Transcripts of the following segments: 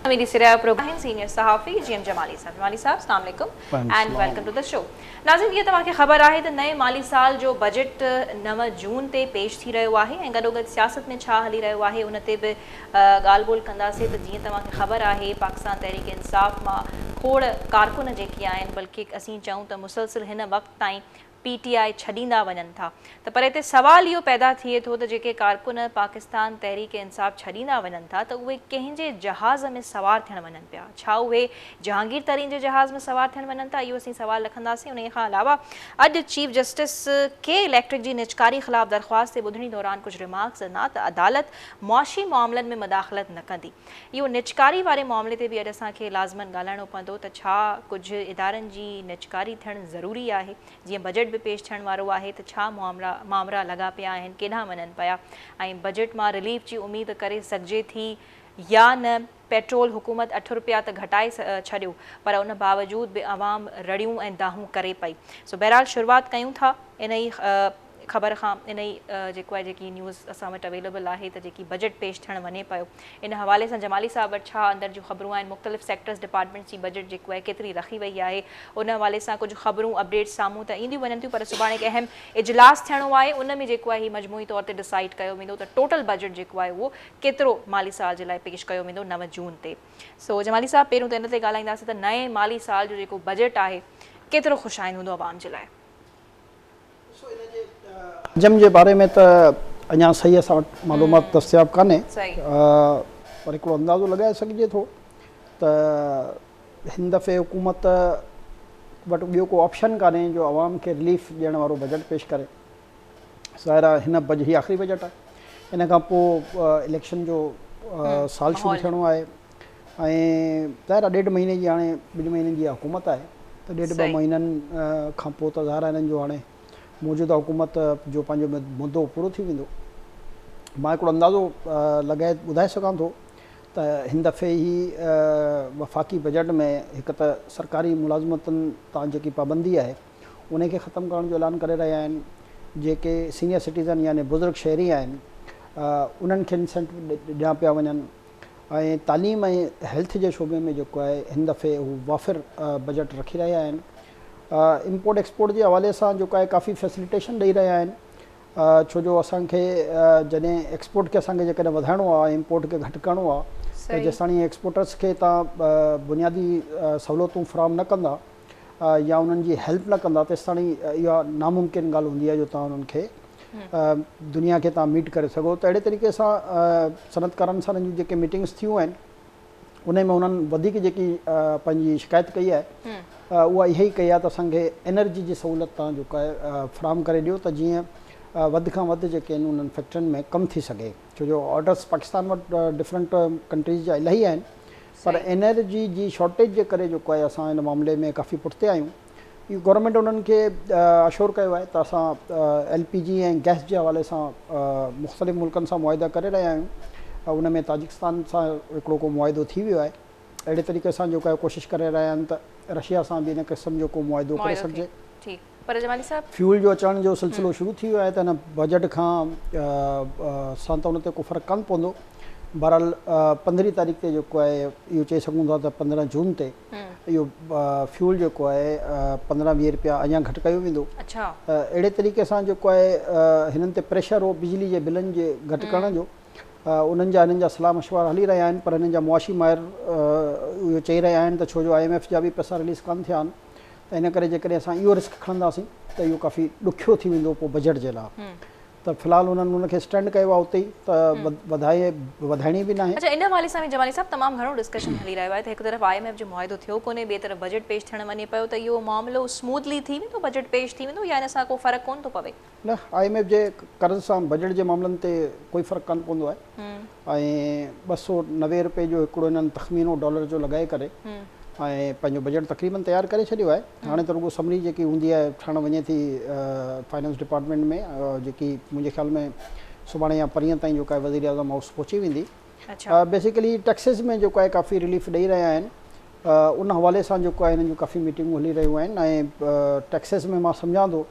मेरी सिरा program senior सहाफ़ी GM Jamali sahab अस्सलाम वालेकुम and welcome to the show. नाज़रीन, ये तव्हांखे ख़बर आहे त नए माली साल जो बजट 9 जून ते पेश थी रहियो आहे ऐं गॾोगॾु सियासत में छा हली रहियो आहे उन ते बि ॻाल्हि ॿोल कंदासीं। त जीअं तव्हांखे ख़बर आहे, पाकिस्तान तहरीक इंसाफ़ मां खोड़ कारकुन जेके आहिनि, बल्कि असीं चऊं त मुसलसिल हिन वक़्त ताईं PTI छॾींदा वञनि था। त पर हिते सवाल इहो पैदा थिए थो त जेके कारकुन पाकिस्तान तहरीक इंसाफ़ छॾींदा वञनि था त उहे कंहिंजे जहाज़ में सवार थियण वञनि पिया। छा उहे जहांगीर तरीन जे जहाज़ में सवार थियण वञनि था, इहो असीं सवाल रखंदासीं। उन खां अलावा अॼु चीफ जस्टिस के इलेक्ट्रिक जी निजकारी ख़िलाफ़ दरख़्वास्त ते ॿुधणी दौरान कुझु रिमार्क्स ॾिना त अदालत मुआशी मामलनि में मुदाख़लत न कंदी। इहो निजकारी वारे मामले ते बि अॼु असांखे लाज़मन ॻाल्हाइणो पवंदो त छा कुझु इदारनि जी निजकारी थियणु ज़रूरी आहे। जीअं बजट पेश थियण वारो आहे त छा मामला लॻा पिया आहिनि, केॾांहुं वञनि पिया, ऐं बजट मां रिलीफ जी उमेद करे सघिजे थी या न। पेट्रोल हुकूमत 8 रुपया त घटाए छॾियो, पर उन बावजूद बि आवाम रड़ियूं ऐं दाहूं करे पई। सो बहरहाल शुरूआत कयूं था इन ई ख़बर खां। इन ई जेकी न्यूज़ असां वटि अवेलेबल आहे त जेकी बजट पेश थियणु वञे पियो, इन हवाले सां जमाली साहब वटि छा अंदरि जूं ख़बरूं आहिनि। मुख़्तलिफ़ सेक्टर्स डिपार्टमेंट्स जी बजट जेको आहे केतिरी रखी वई आहे, उन हवाले सां कुझु ख़बरूं अपडेट्स साम्हूं त ईंदियूं वञनि थियूं। पर सुभाणे हिकु अहम इजलास थियणो आहे, उन में जेको आहे ही मजमूई तौर ते डिसाइड कयो वेंदो त टोटल बजट जेको आहे उहो केतिरो माली साल जे लाइ पेश कयो वेंदो 9 जून ते। सो जमाली साहब, पहिरियों त इन ते ॻाल्हाईंदासीं त नए माली साल जो जेको बजट आहे केतिरो ख़ुशाइंद हूंदो आवाम जे लाइ। हजम जे बारे में त अञा सही असां वटि मालूमात दस्तियाब कान्हे, पर हिकिड़ो अंदाज़ो लॻाए सघिजे थो त हिन दफ़े हुकूमत वटि ॿियो को ऑप्शन कान्हे जो आवाम खे रिलीफ ॾियण वारो बजट पेश करे। ज़ाहिर आहे हिन ही आख़िरी बजट आहे, इन खां पोइ इलेक्शन जो साल शुरू थियणो आहे ऐं ज़ाहिर आहे 1.5 महीने जी हाणे 2 महीने जी हुकूमत आहे, त 1.5-2 महीननि खां पोइ त ज़ाहिर आहे हिननि जो हाणे मौजूदा हुकूमत जो पंहिंजो मुद्दो पूरो थी वेंदो। मां हिकिड़ो अंदाज़ो लॻाए ॿुधाए सघां थो त हिन दफ़े ही वफ़ाक़ी बजट में हिकु त सरकारी मुलाज़मतनि तां जेकी पाबंदी आहे उनखे ख़तमु करण जो ऐलान करे रहिया आहिनि। जेके सीनियर सिटीज़न यानी बुज़ुर्ग शहरी आहिनि उन्हनि खे इंसेंटिव ॾिना पिया वञनि, ऐं तालीम ऐं हेल्थ जे शोबे में जेको आहे हिन दफ़े हू वाफ़िर बजट रखी रहिया आहिनि। इम्पोर्ट एक्सपोर्ट जे हवाले सां जेको आहे काफ़ी फैसिलिटेशन ॾेई रहिया आहिनि, छो जो असांखे जॾहिं एक्सपोर्ट खे असांखे जेकॾहिं वधाइणो आहे, इम्पोर्ट खे घटि करिणो आहे, त जेसिताणी एक्सपोर्टर्स खे तव्हां बुनियादी सहूलियतूं फ़राहम न कंदा या उन्हनि जी हेल्प न कंदा, तेसिताणी इहा नामुमकिन ॻाल्हि हूंदी आहे जो तव्हां उन्हनि खे दुनिया खे तव्हां मीट करे सघो। त अहिड़े तरीक़े सां सनअतकारनि सां जूं जेके मीटिंग्स थियूं आहिनि उन में उन्हनि वधीक जेकी पंहिंजी शिकायत कई आहे उहा इहा ई कई आहे त असांखे एनर्जी जी सहूलियत तव्हां जेको आहे फ़राहम करे ॾियो त जीअं वधि खां वधि जेके आहिनि उन्हनि फैक्ट्रियुनि में कमु थी सघे। छो जो ऑर्डर्स पाकिस्तान वटि डिफरेंट कंट्रीज़ जा इलाही आहिनि, पर एनर्जी जी शॉर्टेज जे करे जेको आहे असां हिन मामले में काफ़ी पुठिते आहियूं। इहो गवर्नमेंट उन्हनि खे अशोर कयो आहे त असां LPG ऐं गैस जे हवाले सां मुख़्तलिफ़ मुल्कनि सां मुआहिदा करे रहिया आहियूं। उन में ताजिकिस्तान सां हिकिड़ो को मुआहिदो थी वियो आहे। अहिड़े तरीक़े सां जेको आहे कोशिशि करे रहिया आहिनि त रशिया सां बि इन क़िस्म जो को मुआहिदो करे सघिजे। पर जमाली साहब, फ्यूल जो अचण जो सिलसिलो शुरू थी वियो आहे त हिन बजट खां सां त उन ते को फ़र्क़ु कान पवंदो। बहरहाल 15 तारीख़ ते जेको आहे इहो चई सघूं था त 15 जून ते इहो फ्यूल जेको आहे 15-20 रुपया अञा घटि कयो वेंदो। अहिड़े तरीक़े सां जेको आहे हिननि ते प्रेशर हो बिजली जे बिलनि जे घटि करण जो उन्हनि जा सलाह मशवरा हली रहिया आहिनि, पर हिननि जा मुआशी माहिर इहो चई रहिया आहिनि त छो जो IMF जा बि पैसा रिलीज़ कान थिया आहिनि, त इन करे जेकॾहिं असां इहो रिस्क खणंदासीं त इहो काफ़ी ॾुखियो थी वेंदो पोइ बजट जे लाइ। त फ़िलहाल उन्हनि उनखे स्टैंड कयो आहे उते ई त वधाइणी बि न आहे। अच्छा, इन हवाले सां बि जमाली साहब तमामु घणो डिस्कशन हली रहियो आहे त हिकु तरफ़ IMF जो मुआहिदो थियो कोन्हे, ॿिए तरफ़ बजट पेश थियणु वञे पियो, त इहो मामिलो स्मूथली थी वेंदो, बजट पेश थी वेंदो या इन सां को फ़र्क़ु कोन थो पवे? न, IMF जे कर्ज़ सां बजट जे मामलनि ते कोई फ़र्क़ु कान पवंदो आहे ऐं 290 रुपए जो हिकिड़ो हिननि तख़मीनो डॉलर जो लॻाए करे ऐं पंहिंजो बजट तक़रीबन तयारु करे छॾियो आहे। हाणे त रुॻो समरी जेकी हूंदी आहे ठहणु वञे थी फाइनेंस डिपार्टमेंट में, जेकी मुंहिंजे ख़्याल में सुभाणे या परीहं ताईं जेको आहे वज़ीर आज़म हाउस पहुची वेंदी। बेसिकली टैक्सिस में जेको आहे काफ़ी रिलीफ ॾेई रहिया आहिनि, उन हवाले सां जेको आहे हिननि जूं काफ़ी मीटिंगूं हली रहियूं आहिनि ऐं टैक्सिस में मां सम्झां थो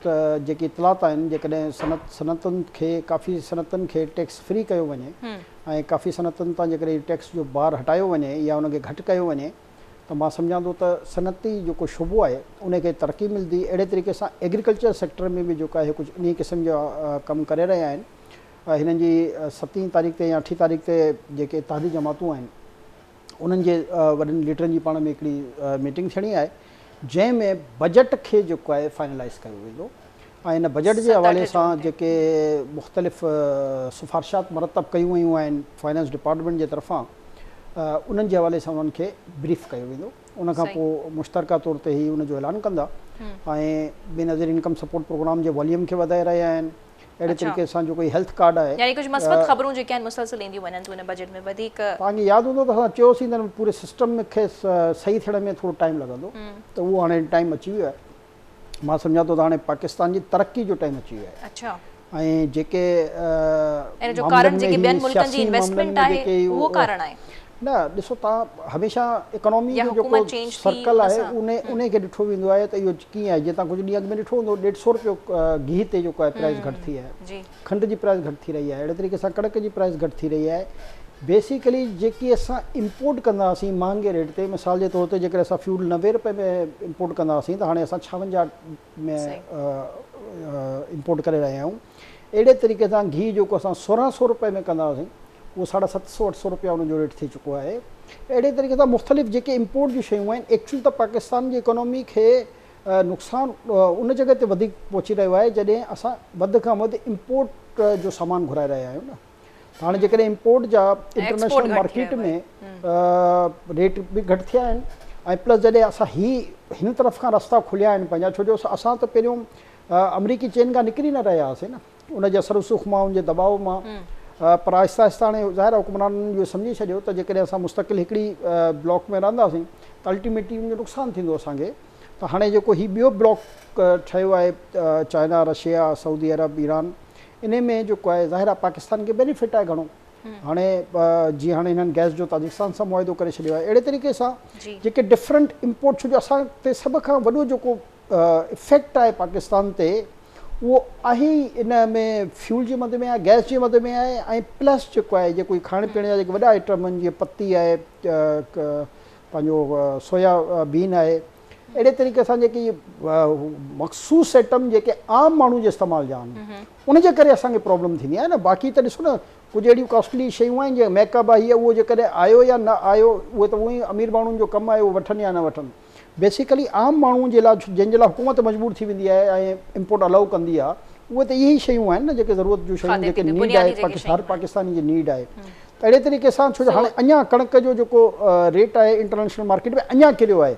वक़्तु जेकी इतलात आहिनि जेकॾहिं सनतुनि खे काफ़ी सनतुनि खे टैक्स फ्री कयो वञे ऐं काफ़ी सनतुनि तां जेकॾहिं टैक्स जो बार हटायो वञे या उनखे घटि कयो वञे त मां सम्झां थो त सनती जेको शुबो आहे उनखे तरक़ी मिलंदी। अहिड़े तरीक़े सां एग्रीकल्चर सेक्टर में बि जेको आहे कुझु इन क़िस्म जा कमु करे रहिया आहिनि। हिननि जी 7 तारीख़ ते या 8 तारीख़ ते जेके इत्तेहादी जमातूं आहिनि उन्हनि जे वॾनि लीडरनि जी पाण में हिकिड़ी मीटिंग थियणी आहे जंहिंमें बजट खे जेको आहे फाइनलाइज़ कयो वेंदो ऐं हिन बजट जे हवाले सां जेके मुख़्तलिफ़ सिफ़ारिशात मुरतब कयूं वयूं आहिनि फाइनेंस डिपार्टमेंट जे तरफ़ां उन्हनि जे हवाले सां उन्हनि खे ब्रीफ कयो वेंदो। उनखां पोइ मुश्तरका तौर ते ई उनजो ऐलान कंदा ऐं बेनज़ीर इनकम सपोर्ट प्रोग्राम जे वॉल्यूम खे वधाए रहिया आहिनि। अहिड़े तरीक़े सां जो कोई हेल्थ कार्ड आहे यानी कुझु मस्बत ख़बरूं जेके आहिनि मुसलसल ईंदियूं वञनि थियूं हिन बजट में वधीक तव्हांखे यादि हूंदो त असां चयोसीं त पूरे सिस्टम खे सही थियण में थोरो टाइम लॻंदो त उहो हाणे टाइम अची वियो आहे। मां सम्झां थो त हाणे पाकिस्तान जी तरक़ी जो टाइम अची वियो आहे। अच्छा ऐं जेके जो कारण जेके ॿियनि मुल्कनि जी इन्वेस्टमेंट आहे उहो कारण आहे न ॾिसो तव्हां हमेशह इकोनॉमी जो जेको सर्कल आहे उन खे ॾिठो वेंदो आहे त इहो कीअं आहे। जीअं तव्हां कुझु ॾींहं अॻु में ॾिठो हूंदो 150 रुपयो गिह ते जेको आहे प्राइस घटि थी आहे, खंड जी प्राइस घटि थी रही आहे, अहिड़े तरीक़े सां कणक जी प्राइस घटि थी रही आहे। बेसिकली जेकी असां इम्पोर्ट कंदा हुआसीं महांगे रेट ते, मिसाल जे तौर ते जेकर असां फ्यूल 90 रुपए में इम्पोर्ट कंदा हुआसीं त हाणे असां 56 में इम्पोर्ट करे रहिया आहियूं। अहिड़े तरीक़े सां घी जेको असां 1600 रुपए में कंदा हुआसीं उहो 750-800 रुपया उनजो रेट थी चुको आहे। अहिड़े तरीक़े सां मुख़्तलिफ़ जेके इम्पोर्ट जी शयूं आहिनि एक्चुअली त पाकिस्तान जी इकोनॉमी खे नुक़सानु उन जॻह ते वधीक पहुची रहियो आहे जॾहिं असां वधि खां वधि इम्पोर्ट जो सामान घुराए रहिया आहियूं न। हाणे जेकॾहिं इम्पोर्ट जा इंटरनेशनल मार्केट में रेट बि घटि थिया आहिनि ऐं प्लस जॾहिं असां हिन तरफ़ खां रस्ता खुलिया आहिनि पंहिंजा, छो जो असां त पहिरियों अमरीकी चेन खां निकिरी न रहिया हुआसीं न, उनजे असर सुख मां उनजे दबाव मां। पर आहिस्ता आहिस्ता हाणे ज़ाहिर हुकुमराननि इहो सम्झी छॾियो त जेकॾहिं असां मुस्तक़िल हिकिड़ी ब्लॉक में रहंदासीं त अल्टीमेटली उनजो नुक़सानु थींदो असांखे। त हाणे जेको हीउ ॿियो ब्लॉक ठहियो आहे चाइना, रशिया, सऊदी अरब, ईरान, इन में जेको आहे ज़ाहिर आहे पाकिस्तान खे बेनिफिट आहे घणो। हाणे जीअं हाणे हिननि गैस जो ताजिकिस्तान सां मुआदो करे छॾियो आहे, अहिड़े तरीक़े सां जेके डिफरेंट इम्पोर्ट, छो जो असां ते सभ खां वॾो जेको इफेक्ट आहे पाकिस्तान ते उहो आहे इन में फ्यूल जी मद में आहे, गैस जी मद में आहे ऐं प्लस जेको आहे जेको खाइण पीअण जा जेके वॾा आइटम आहिनि जीअं पत्ती आहे, पंहिंजो सोयाबीन आहे, अहिड़े तरीक़े सां जेकी मख़सूस आइटम जेके आम माण्हू जे इस्तेमालु जा आहिनि उनजे करे असांखे प्रॉब्लम थींदी आहे न। बाक़ी त ॾिसो न कुझु अहिड़ियूं कॉस्टली शयूं आहिनि जीअं मेकअप आहे, उहो जेकॾहिं आयो या न आयो उहो त उहो ई अमीर माण्हुनि जो कमु आहे, उहो वठनि या न वठनि। बेसिकली आम माण्हुनि जे लाइ जंहिंजे लाइ हुकूमत मजबूर थी वेंदी आहे ऐं इम्पोर्ट अलाउ कंदी आहे, उहे त इहे ई शयूं आहिनि न जेके ज़रूरत जूं शयूं जेके नीड आहे, हर पाकिस्तानी जी नीड आहे। त अहिड़े तरीक़े सां छो जो हाणे अञा कणक जो जेको रेट आहे इंटरनेशनल मार्केट में अञा किरियो आहे।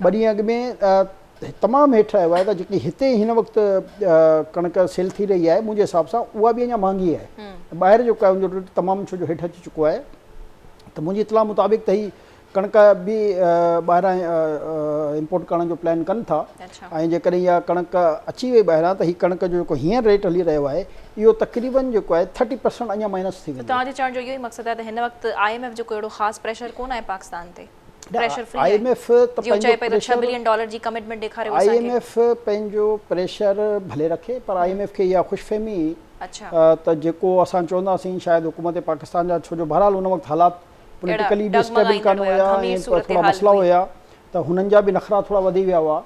2 ॾींहं अॻु में तमामु हेठि आयो आहे, त जेकी हिते हिन वक़्तु कणक सेल थी रही आहे मुंहिंजे हिसाब सां उहा बि अञा महांगी आहे। ॿाहिरि जेको आहे उनजो रेट तमामु छो जो हेठि अची चुको आहे। त मुंहिंजी इतला मुताबिक़ त ही कणक बि ॿाहिरां इम्पोर्ट करण जो प्लान कनि था ऐं जेकॾहिं इहा कणक अची वई ॿाहिरां त हीअ कणक जो जेको हींअर रेट हली रहियो आहे इहो तक़रीबन जेको आहे 30% अञा माइनस थी वेंदो। तव्हांजे चवण जो इहो ई मक़सदु आहे त हिन वक़्तु IMF जो कोई अहिड़ो ख़ासि प्रेशर कोन आहे पाकिस्तान ते? IMF पंहिंजो प्रेशर भले रखे, पर IMF खे इहा ख़ुशफ़हमी त जेको असां चवंदासीं शायदि हुकूमत पाकिस्तान जा, छो जो बहरहाल हुन वक़्तु हालात पॉलिटिकली बि स्टेबल कान हुया ऐं थोरा मसइला हुया त हुननि जा बि नख़रा थोरा वधी विया हुआ।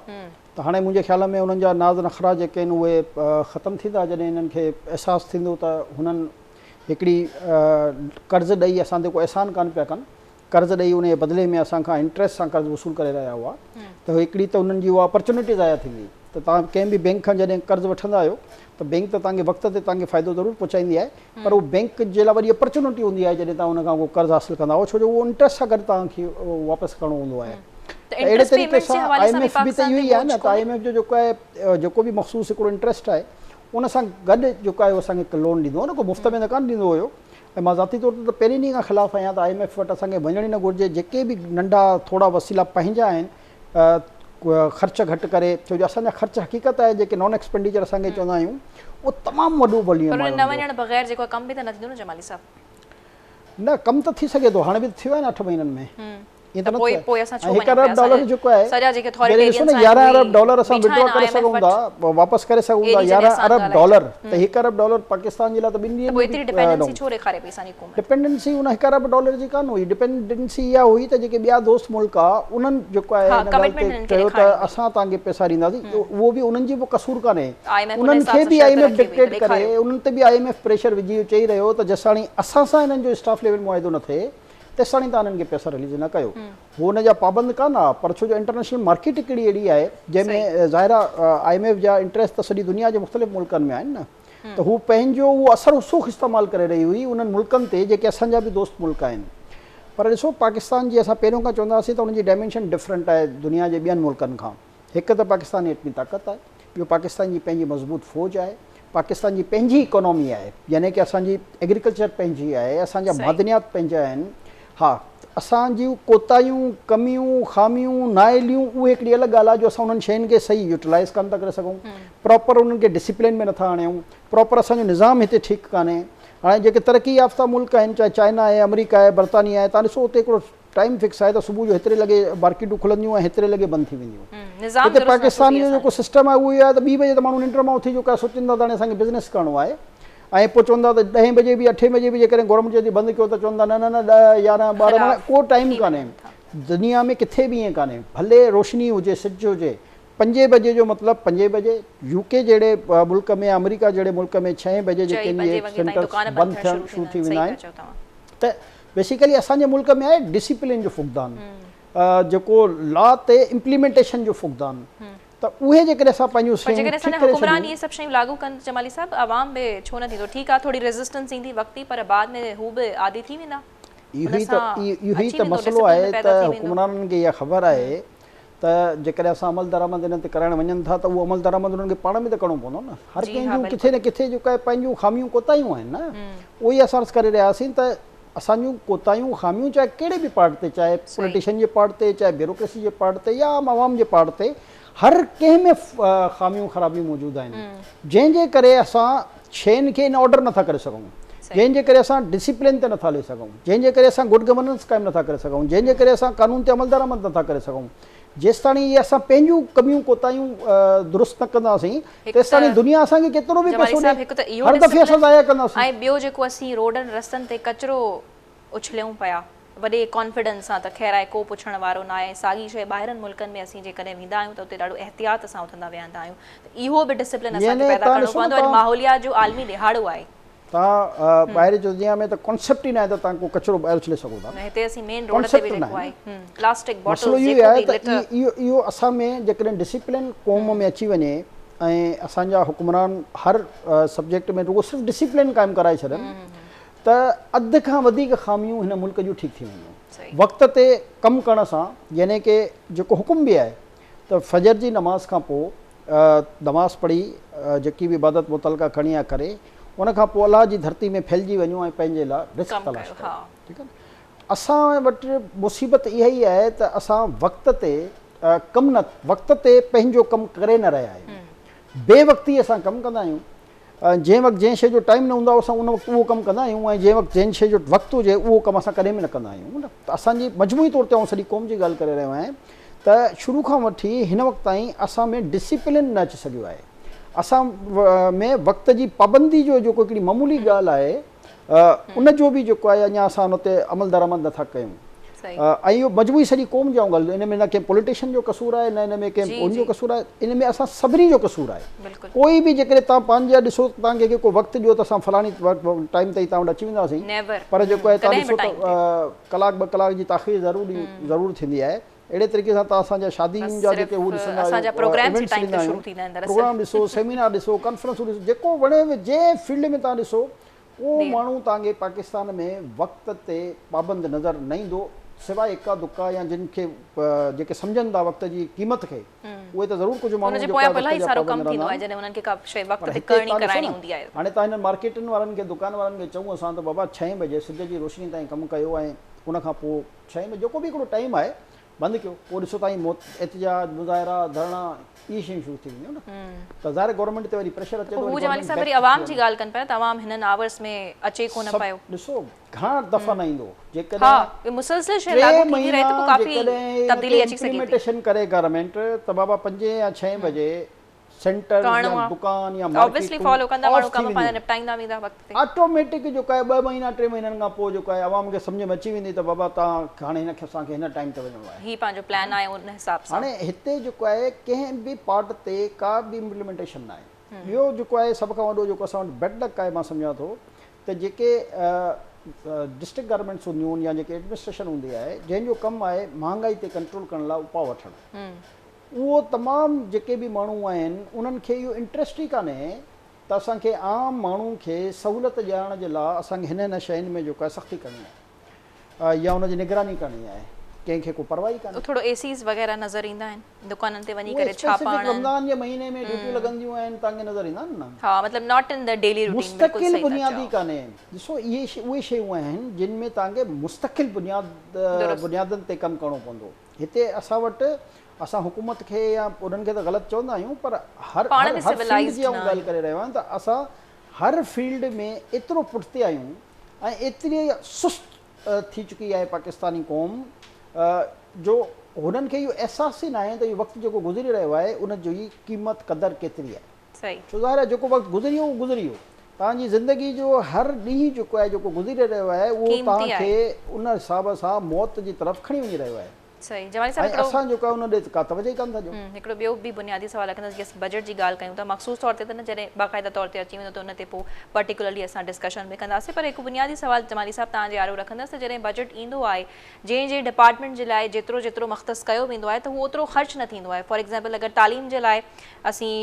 त हाणे मुंहिंजे ख़्याल में उन्हनि जा नाज़ नख़रा जेके आहिनि उहे ख़तमु थींदा जॾहिं हिननि खे अहसासु थींदो त हुननि हिकिड़ी कर्ज़ ॾेई असां ते को अहसान कान पिया कनि, कर्ज़ ॾेई उन जे बदिले में असांखां इंट्रस्ट सां कर्ज़ु वसूल करे रहिया हुआ। त हिकिड़ी त उन्हनि जी उहा अपॉर्चुनिटी ज़ाया थींदी। त तव्हां कंहिं बि बैंक खां जॾहिं कर्ज़ु वठंदा आहियो त बैंक त तव्हांखे वक़्त ते तव्हांखे फ़ाइदो ज़रूरु पहुचाईंदी आहे, पर उहो बैंक जे लाइ वरी अपॉर्चुनिटी हूंदी आहे जॾहिं तव्हां उनखां को कर्ज़ु हासिलु कंदा हो, छो जो उहो इंट्रस्ट सां गॾु तव्हांखे वापसि करिणो हूंदो आहे। अहिड़े तरीक़े सां IMF बि त इहो ई आहे न, त IMF जो जेको आहे जेको बि मख़सूस हिकिड़ो इंट्रस्ट आहे उन सां गॾु जेको आहे असांखे लोन ॾींदो आहे न, को मुफ़्त में त कान ॾींदो हुयो। ऐं मां ज़ाती तौर ते त पहिरीं ॾींहं खां ख़िलाफ़ु आहियां त IMF वटि असांखे वञण ई न घुरिजे। जेके बि नंढा थोरा वसीला पंहिंजा आहिनि ख़र्च घटि करे, छो जो असांजा ख़र्च हक़ीक़त आहे जेके नॉन एक्सपेंडिचर असांखे चवंदा आहियूं उहो तमामु वॾो वॉल्यूम आहे। न वञण बग़ैर जेको कमु बि त न थींदो न जमाली साहब? न कमु त थी सघे थो, हाणे बि थियो आहे न 8 महीननि में। ईअं त न पोइ थियो पोइ आहे। असां छो ऐं 1 वञूं अरब पिया? डॉलर जेको आहे सॼा जेके जॾहिं ॾिसो न authoritarians 11 आहिनि अरब डॉलर असां बीठा विड्रॉ करे आहिनि सघूं IMF था, वापसि करे सघूं था। एॾी जॾहिं 11 असां अरब ॻाल्हायूं डॉलर त 1 अरब डॉलर पाकिस्तान जे लाइ त ॿिनि त पोइ ॾींहंनि एतिरी में डिपेंडेंसी छो ॾेखारे पई असांजी हुकूमत? डिपेंडेंसी उन 1 अरब डॉलर जी कान हुई, डिपेंडेंसी इहा हुई त जेके ॿिया दोस्त मुल्क आहे उन्हनि जेको आहे हा, हिन ॻाल्हि commitment ते हिननि खे कयो त ॾेखारी हुई। असां तव्हांखे पैसा ॾींदासीं, उहो बि उन्हनि जी बि कसूर कान्हे। IMF उन उन्हनि हिसाब खे सां बि शर्त IMF रखी हुई, डिक्टेट करे, ॾेखारियो। उन्हनि ते बि IMF प्रेशर विझी चई रहियो त जेसिताणी असां सां हिननि जो स्टाफ लेवल मुआइदो न थिए तेसिताणी तव्हां हिननि खे पैसा रिलीज़ न कयो। हो हुन जा पाबंद कान आहे, पर छो जो इंटरनेशनल मार्केट हिकिड़ी अहिड़ी आहे जंहिंमें ज़ाहिर आहे IMF जा इंट्रस्ट त सॼी दुनिया जे मुख़्तलिफ़ मुल्कनि में आहिनि न, त हू पंहिंजो उहो असर उसुख इस्तेमालु करे रही हुई उन्हनि मुल्कनि ते जेके असांजा बि दोस्त मुल्क आहिनि। पर ॾिसो पाकिस्तान जी असां पहिरियों खां चवंदा हुआसीं त उनजी डायमेंशन डिफरेंट आहे दुनिया जे ॿियनि मुल्कनि खां। हिकु त पाकिस्तान जी एतिरी ताक़त आहे, ॿियो पाकिस्तान जी पंहिंजी मज़बूत फ़ौज आहे, पाकिस्तान जी पंहिंजी इकोनॉमी आहे, यानी कि असांजी एग्रीकल्चर पंहिंजी आहे, असांजा मादनियात पंहिंजा आहिनि। हा, असांजूं कोताहियूं, कमियूं, ख़ामियूं, नाइलियूं उहे हिकिड़ी अलॻि ॻाल्हि आहे जो असां उन्हनि शयुनि खे सही यूटिलाइज़ कान था करे सघूं, प्रॉपर उन्हनि खे डिसिप्लिन में नथा आणियूं, प्रॉपर असांजो निज़ाम हिते ठीकु कान्हे। हाणे जेके तरक़ी याफ़्ता मुल्क आहिनि, चाहे चाइना आहे, अमेरिका आहे, बर्तानिया आहे, तव्हां ॾिसो उते हिकिड़ो टाइम फिक्स आहे त सुबुह जो हेतिरे लॻे मार्केटूं खुलंदियूं ऐं हेतिरे लॻे बंदि थी वेंदियूं। हिते पाकिस्तान जो जेको सिस्टम आहे उहो ई आहे त 2 बजे त माण्हू निंड मां उथी चुका आहे, सोचींदा त हाणे असांखे बिज़नेस करिणो आहे, ऐं पोइ चवंदा त 10 बजे बि 8 बजे बि जेकॾहिं गवर्नमेंट चए थी बंदि कयो त चवंदा न न न 10 11 12 माना को टाइम कान्हे। दुनिया में किथे बि ईअं कान्हे, भले रोशनी हुजे, सिज हुजे, 5 बजे जो मतिलबु 5 बजे। UK जहिड़े मुल्क में, अमेरिका जहिड़े मुल्क में 6 बजे जेके सेंटर्स बंदि थियणु शुरू थी वेंदा आहिनि। त बेसिकली असांजे मुल्क में आहे डिसिप्लिन जो फुक़दान, जेको लॉ ते इम्प्लीमेंटेशन जो फुक़दान। त उहे जेकॾहिं असां पंहिंजूं हुकुमरान इहे सभु शयूं लागू कनि जमाली साहब, आवाम बि छो न थींदो? ठीकु आहे, थोरी रेज़िस्टेंस ईंदी वक़्ती, पर बाद में हू बि आदी थी वेंदा। इहो ई त मसइलो आहे त हुकुमराननि खे इहा ख़बर आहे त जेकॾहिं असां अमल दरामद हिन ते कराइण वञनि था त उहो अमल दरामद उन्हनि खे पाण में त करिणो पवंदो न। हर कंहिंजूं किथे न किथे जेको आहे पंहिंजूं ख़ामियूं कोताहियूं आहिनि न, उहो ई असां अर्ज़ु करे रहियासीं त असांजूं कोताहियूं ख़ामियूं चाहे कहिड़े बि पार्ट ते, चाहे पॉलिटिशियन जे पार्ट ते, चाहे ब्यूरोक्रेसी जे पार्ट ते, या आम आवाम जे पार्ट ते, हर कंहिं में ख़ामियूं ख़राबियूं मौजूदु आहिनि, जंहिंजे करे असां शयुनि खे इन ऑर्डर नथा करे सघूं, जंहिंजे करे असां डिसिप्लिन ते नथा हली सघूं, जंहिंजे करे असां गुड गवर्नेंस क़ाइमु नथा करे सघूं, जंहिंजे करे असां कानून ते अमल दरामद नथा करे सघूं। जेसिताणी इहे असां पंहिंजूं कमियूं कोताहियूं दुरुस्त न कंदासीं तेसिताणी दुनिया असांखे केतिरो बि पैसो ॾे, हर दफ़े असां ज़ाया कंदासीं। ऐं ॿियो जेको असीं रोडनि रस्तनि ते कचिरो उछलियूं पिया वॾे कॉन्फिडेंस सां, त ख़ैर आहे को पुछण वारो न आहे। साॻी शइ ॿाहिरनि मुल्कनि में असीं जेकॾहिं वेंदा आहियूं त उते ॾाढो एहतियात सां उथंदा वेहंदा आहियूं, त इहो बि डिसिप्लिन असांखे पैदा करिणो पवंदो। अॼु माहौलियात जो आलमी ॾिहाड़ो आहे, तव्हां ॿाहिरि जी दुनिया में त कॉन्सेप्ट ई न आहे त तव्हां को कचिरो ॿाहिरि उछले सघो था। हिते असीं मेन रोड ते बि जेको आहे प्लास्टिक बॉटल, इहो आहे त इहो असां में जेकॾहिं डिसिप्लिन क़ौम में अची वञे ऐं असांजा हुकुमरान हर सब्जेक्ट में रुगो सिर्फ़ु डिसिप्लिन क़ाइमु कराए छॾनि त अधु खां वधीक ख़ामियूं हिन मुल्क जूं ठीकु थी वेंदियूं। वक़्त ते कमु करण सां, यानी कि जेको हुकुम बि आहे त फजर जी नमाज़ खां पोइ नमाज़ पढ़ी जेकी बि इबादत मुतलका खणी आहे करे, उन खां पोइ अलाह जी धरती में फैलिजी वञूं ऐं पंहिंजे लाइ रिस्क तलाश कयूं। ठीकु आहे, असां वटि मुसीबत इहा ई आहे त असां वक़्त ते कमु न, वक़्त ते पंहिंजो कमु करे न रहिया आहियूं। बेवक़्ती असां कमु कंदा आहियूं, जंहिं वक़्तु जंहिं शइ जो टाइम न हूंदो आहे असां उन वक़्तु उहो कमु कंदा आहियूं, ऐं जंहिं वक़्तु जंहिं शइ जो वक़्तु हुजे उहो कमु असां कॾहिं बि न कंदा आहियूं। त असांजी मजमूई तौर ते सॼी क़ौम जी ॻाल्हि करे रहियो आहियां त शुरू खां वठी हिन वक़्तु ताईं असां में डिसिप्लिन न अची सघियो आहे। असां में वक़्त जी पाबंदी जो जेको हिकिड़ी मामूली ॻाल्हि आहे उन जो बि जेको आहे अञा असां हुन ते अमल दरामद नथा कयूं। ऐं इहो मजबूरी सॼी क़ौम जो ॻाल्हि, इन में न कंहिं पॉलिटिशियन जो कसूर आहे, न इन में कंहिं उनजो कसूर आहे, इन में असां सभिनी जो कसूर आहे। कोई बि जेकॾहिं तव्हां पंहिंजा ॾिसो, तव्हांखे को वक़्तु ॾियो त असां फलाणी टाइम ताईं तव्हां वटि अची वेंदासीं, पर जेको आहे तव्हां ॾिसो त कलाक ॿ कलाक जी ताख़ीर ज़रूरु थींदी आहे। अहिड़े तरीक़े सां तव्हां असांजा शादियुनि जा जेके हू ॾिसंदा आहियो, प्रोग्राम ॾिसो, सेमिनार ॾिसो, कॉन्फ्रेंसूं ॾिसो, जेको वणे जंहिं फील्ड में तव्हां ॾिसो उहो माण्हू तव्हांखे पाकिस्तान में वक़्त ते पाबंद नज़र न ईंदो, सिवाय इका दुका या जिन खे जेके सम्झनि था वक़्त जी क़ीमत खे, उहे त ज़रूरु कुझु माण्हू हाणे तव्हां हिननि मार्केटनि वारनि खे, दुकान वारनि खे चऊं असां त बाबा 6 बजे सिज जी रोशनी ताईं कमु कयो ऐं उन खां पोइ 6 बजे जेको बि हिकिड़ो टाइम आहे बंदि कयो, पोइ ॾिसो ताईं एहतिजाज मुज़ाहिरा धरना इहे शयूं शुरू थी वेंदियूं न, त ज़ाहिर गवर्नमेंट ते वरी प्रेशर अचे थो। जमाली साहब वरी आवाम जी ॻाल्हि कनि पिया त आवाम हिननि आवर्स में अचे कोन पियो। ॾिसो घणा दफ़ा न ईंदो, जेकॾहिं मुसलसिल शइ लागू थींदी रहे त पोइ काफ़ी तब्दीली अची सघे थी। इम्प्लीमेंटेशन करे गवर्नमेंट त बाबा 5 या 6 बजे सेंटर या दुकान या ऑब्वियसली फॉलो कंदा माण्हू कम पंहिंजा निपटाईंदा वेंदा वक़्त ते। ऑटोमेटिक जो आहे 2 महीना 3 महीननि खां पोइ जेको आहे आवाम खे सम्झ में अची वेंदी त बाबा तव्हां हाणे हिनखे असांखे हिन टाइम ते वञिणो आहे, ही पंहिंजो प्लान आहे उन हिसाब सां। हाणे हिते जेको आहे कंहिं बि पार्ट ते का बि इम्प्लीमेंटेशन न आहे। ॿियो जेको आहे सभ खां वॾो जेको असां वटि बेड लक आहे, मां सम्झां थो त जेके डिस्ट्रिक्ट गवर्नमेंट्स हूंदियूं आहिनि या जेके एडमिनिस्ट्रेशन हूंदी आहे जंहिंजो कमु आहे महांगाई ते कंट्रोल करण लाइ उपाउ वठणु, उहो तमामु जेके बि माण्हू आहिनि उन्हनि खे इहो इंट्रस्ट ई कान्हे त असांखे आम माण्हू खे सहूलियत ॾियारण जे लाइ असांखे हिन हिन शयुनि में जेको आहे सख़्ती करणी आहे या उनजी निगरानी करणी आहे, कंहिंखे को परवाही कान्हे। थोरो एसीस वग़ैरह नज़र ईंदा आहिनि दुकाननि ते वञी करे छापा आणनि, रमज़ान जे महीने में ड्यूटियूं लॻंदियूं आहिनि तव्हांखे नज़र ईंदा आहिनि न। हा, मतलब not in the daily routine, मुस्तक़िल बुनियादी कान्हे। ॾिसो इहे उहे शयूं आहिनि जिन में तव्हांखे मुस्तक़िल बुनियादनि ते कमु करिणो पवंदो। हिते असां वटि असां हुकूमत खे या उन्हनि खे त ग़लति चवंदा आहियूं, पर हर फील्ड जी ॻाल्हि करे रहियो आहियां त असां हर फील्ड में एतिरो पुठिते आहियूं ऐं एतिरी सुस्त थी चुकी आहे पाकिस्तानी क़ौम जो हुननि खे इहो अहसासु ई न आहे त इहो वक़्तु जेको गुज़री रहियो आहे उन जी क़ीमत क़दुरु केतिरी आहे। सही, छो ज़ाहिर आहे जेको वक़्तु गुज़री वियो उहो गुज़री वियो, तव्हांजी ज़िंदगी जो हर ॾींहुं जेको आहे जेको गुज़री रहियो आहे उहो तव्हांखे उन हिसाब सां मौत जी तरफ़ खणी वञी रहियो आहे। सही, जमाली साहब असां जेको आहे उन ॾे का तवजो ई कान था ॾियूं। हिकिड़ो ॿियो बि बुनियादी सवाल रखंदासीं, जीअं बजट जी ॻाल्हि कयूं था मख़सूस तौर ते त न, जॾहिं बाक़ाइदा तौर ते अची वेंदो त उन ते पोइ पर्टिकुलरली असां डिस्कशन में कंदासीं, पर हिकु बुनियादी सवाल जमाली साहब तव्हांजे आरो रखंदासीं, जॾहिं बजट ईंदो आहे जंहिं डिपार्टमेंट जे लाइ जेतिरो जेतिरो मख़्तस कयो वेंदो आहे त उहो ओतिरो ख़र्च न थींदो आहे। फॉर एग्ज़ाम्पल अगरि तालीम जे लाइ असीं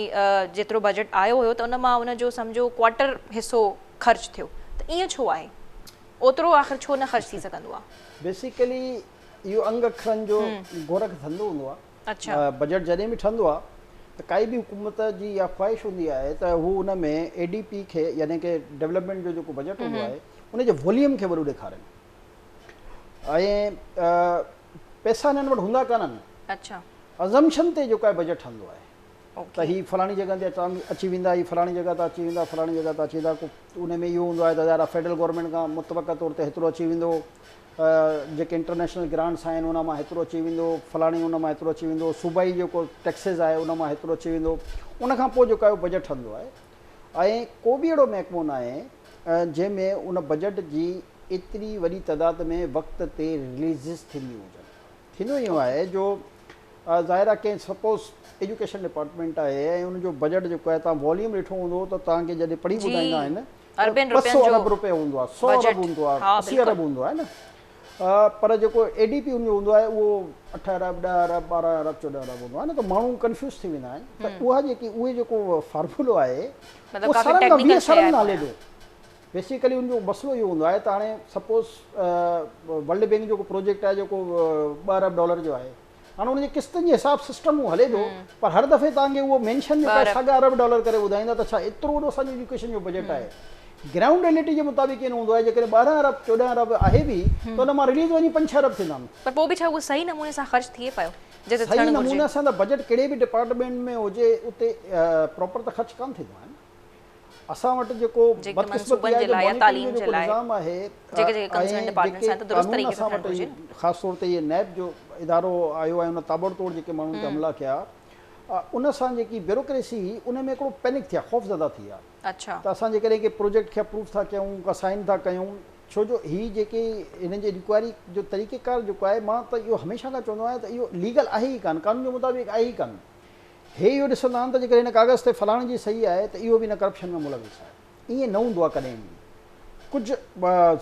जेतिरो बजट आयो हुयो त उन मां उनजो सम्झो क्वार्टर हिसो ख़र्च थियो, त ईअं छो आहे? ओतिरो आख़िर छो न ख़र्च थी सघंदो आहे? बेसिकली इहो अंग अखरनि जो गोरख धंधो हूंदो आहे। अच्छा, बजट जॾहिं बि ठहंदो आहे त काई बि हुकूमत जी या ख़्वाहिश हूंदी आहे त हू उन में ADP खे यानी कि डेवलपमेंट जो जेको बजट हूंदो आहे उनजे वॉल्यूम खे वॾो ॾेखारनि ऐं पैसा हिननि वटि हूंदा कान्हनि। अच्छा, अज़म्पशन ते जेको आहे बजट ठहंदो आहे त हीअ फलाणी जॻह ते अची वेंदा, हीअ फलाणी जॻह ते अची वेंदा, फलाणी जॻह ते अची वेंदा। उन में इहो हूंदो आहे त ज़ाहिर फेडरल गवर्नमेंट खां मुतवक़ा तौर ते हेतिरो अची वेंदो, जेके इंटरनेशनल ग्रांट्स आहिनि उन मां हेतिरो अची वेंदो, फलाणी उन मां हेतिरो अची वेंदो, सूबाई जेको टैक्सिस आहे उन मां हेतिरो अची वेंदो। उन खां पोइ जेको आहे बजट ठहंदो आहे ऐं को बि अहिड़ो महकमो न आहे जंहिंमें उन बजट जी एतिरी वॾी तइदाद में वक़्त ते रिलीज़िस थींदियूं हुजनि। थींदो इहो आहे जो ज़ाहिर आहे कंहिं सपोज़ एजुकेशन डिपार्टमेंट आहे ऐं उनजो बजट जेको आहे तव्हां वॉल्यूम ॾिठो हूंदो त तव्हांखे जॾहिं पढ़ी ॿुधाईंदा आहिनि 200 अरब रुपए हूंदो आहे, 100 अरब हूंदो आहे, 80 अरब हूंदो आहे न, पर जेको ADP उनजो हूंदो आहे उहो 8 अरब 10 अरब 12 अरब 14 अरब हूंदो आहे न, त माण्हू कंफ्यूज़ थी वेंदा आहिनि। त उहे जेको फार्मूलो आहे उहो सरनि खां 20 सरनि न हले थो। बेसिकली उनजो मसइलो इहो हूंदो आहे त हाणे सपोज़ वर्ल्ड बैंक जो प्रोजेक्ट आहे जेको $2 अरब जो आहे, हाणे उनजे क़िस्तनि जे हिसाब सिस्टम उहो हले थो, पर हर दफ़े तव्हांखे उहो मेंशन $2 अरब करे ॿुधाईंदा त छा एतिरो वॾो असांजो एजुकेशन जो बजट आहे। ग्राउंड रियलिटी जे मुताबिक़ ईअं हूंदो आहे जेकॾहिं 12 अरब 14 अरब आहे बि त उन मां रिलीज़ वञी 5-6 अरब थींदा आहिनि। पर पोइ बि छा उहो सही नमूने सां ख़र्च थिए पियो? सही नमूने सां त बजट कहिड़े बि डिपार्टमेंट में हुजे उते प्रॉपर त ख़र्च कान थींदो आहे न। असां वटि जेको बदकिस्मती आहे ख़ासि तौर ते इहे नैब जो इदारो आयो आहे, उन ताबड़तोड़ जेके माण्हुनि ते हमला कया उन सां जेकी ब्यूरोक्रेसी उन में हिकिड़ो पैनिक थिया, ख़ौफ़ज़दा थी विया। अच्छा, त असां जेकॾहिं के प्रोजेक्ट खे अप्रूव था कयूं, का साइन था कयूं, छो जो हीअ जेके हिन जी इंक्वायरी जो तरीक़ेकार जेको आहे, मां त इहो हमेशह खां चवंदो आहियां त इहो लीगल आहे ई कान, कानून जे मुताबिक़ आहे ई कान। हे इहो ॾिसंदा आहिनि त जेकॾहिं हिन कागज़ ते फलाणे जी सही आहे त इहो बि न करप्शन में मुलविस आहे। ईअं न हूंदो आहे कॾहिं बि। कुझु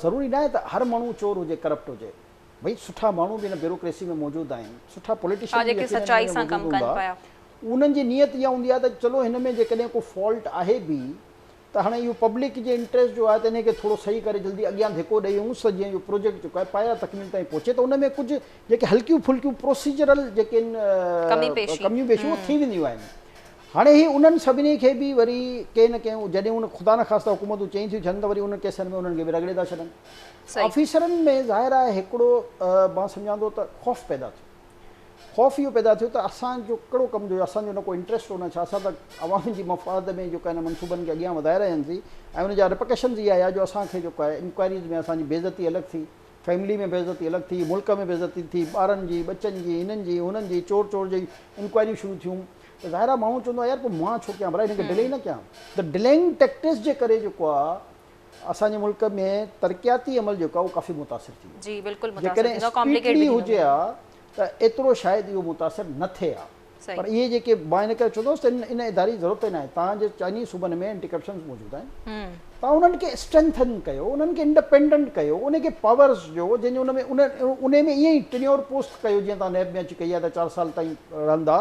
ज़रूरी न आहे त हर माण्हू चोर हुजे, करप्ट हुजे। भई सुठा माण्हू बि हिन ब्यूरोक्रेसी में मौजूदु आहिनि, सुठा पॉलिटिशियन उन्हनि जी नियत इहा हूंदी आहे त चलो हिन में जेकॾहिं को फॉल्ट आहे बि त हाणे इहो पब्लिक जे इंट्रस्ट जो आहे त हिनखे थोरो सही करे जल्दी अॻियां धिको ॾेयूंसि त जीअं इहो प्रोजेक्ट जेको आहे पाया तकमील ताईं पहुचे, त उन में कुझु जेके हल्कियूं फुल्कियूं प्रोसीजरल जेके कमियूं पेशियूं थी वेंदियूं आहिनि। हाणे ही उन्हनि सभिनी खे बि वरी कंहिं न कंहिं जॾहिं उन ख़ुदा न ख़ास्ता हुकूमतूं चेंज थियूं थियनि त वरी उन केसनि में उन्हनि खे बि रगड़े था छॾनि। ऑफिसरनि में ज़ाहिर आहे हिकिड़ो मां सम्झां थो त ख़ौफ़ पैदा थियो। ख़ौफ़ इहो पैदा थियो त असांजो कहिड़ो कमु जो असांजो न को इंट्रस्ट हो न छा, असां त अवाम जी मफ़ाद में जेको आहे मनसूबनि खे अॻियां वधाए रहिया आहिनि ऐं उन जा रिपकशन्स इहा आया जो असांखे जेको आहे इंक्वायरीज़ में असांजी बेइज़ती अलॻि थी, फैमिली में बेइज़ती अलॻि थी, मुल्क में बेइज़ती थी, ॿारनि जी बचनि जी हिननि जी हुननि जी चोर जी इंक्वायरियूं शुरू थियूं। त ज़ाहिर आहे माण्हू चवंदो आहे यार पोइ मां छो कयां, भला हिनखे डिले न कयां। त डिलेइंग टैक्टिक्स जे करे जेको आहे असांजे मुल्क में तरक़ियाती अमल जेको आहे उहो काफ़ी मुतासिर थी वियो। जी बिल्कुलु जेकॾहिं स्पीडली हुजे आहे त एतिरो शायदि इहो मुतासिर न थिए आहे। पर इहे जेके मां इन करे चवंदुसि त इन इदारे जी ज़रूरत ई न आहे। तव्हांजे चाइनीज़ सूबनि में एंटी करप्शन मौजूदु आहिनि, तव्हां उन्हनि खे स्ट्रेंथन कयो, उन्हनि खे इंडिपेंडेंट कयो, उनखे पावर्स ॾियो जंहिंजो उन में ईअं ई टेन्योर पोस्ट कयो जीअं तव्हां नैब में अची कई आहे त 4 साल ताईं रहंदा,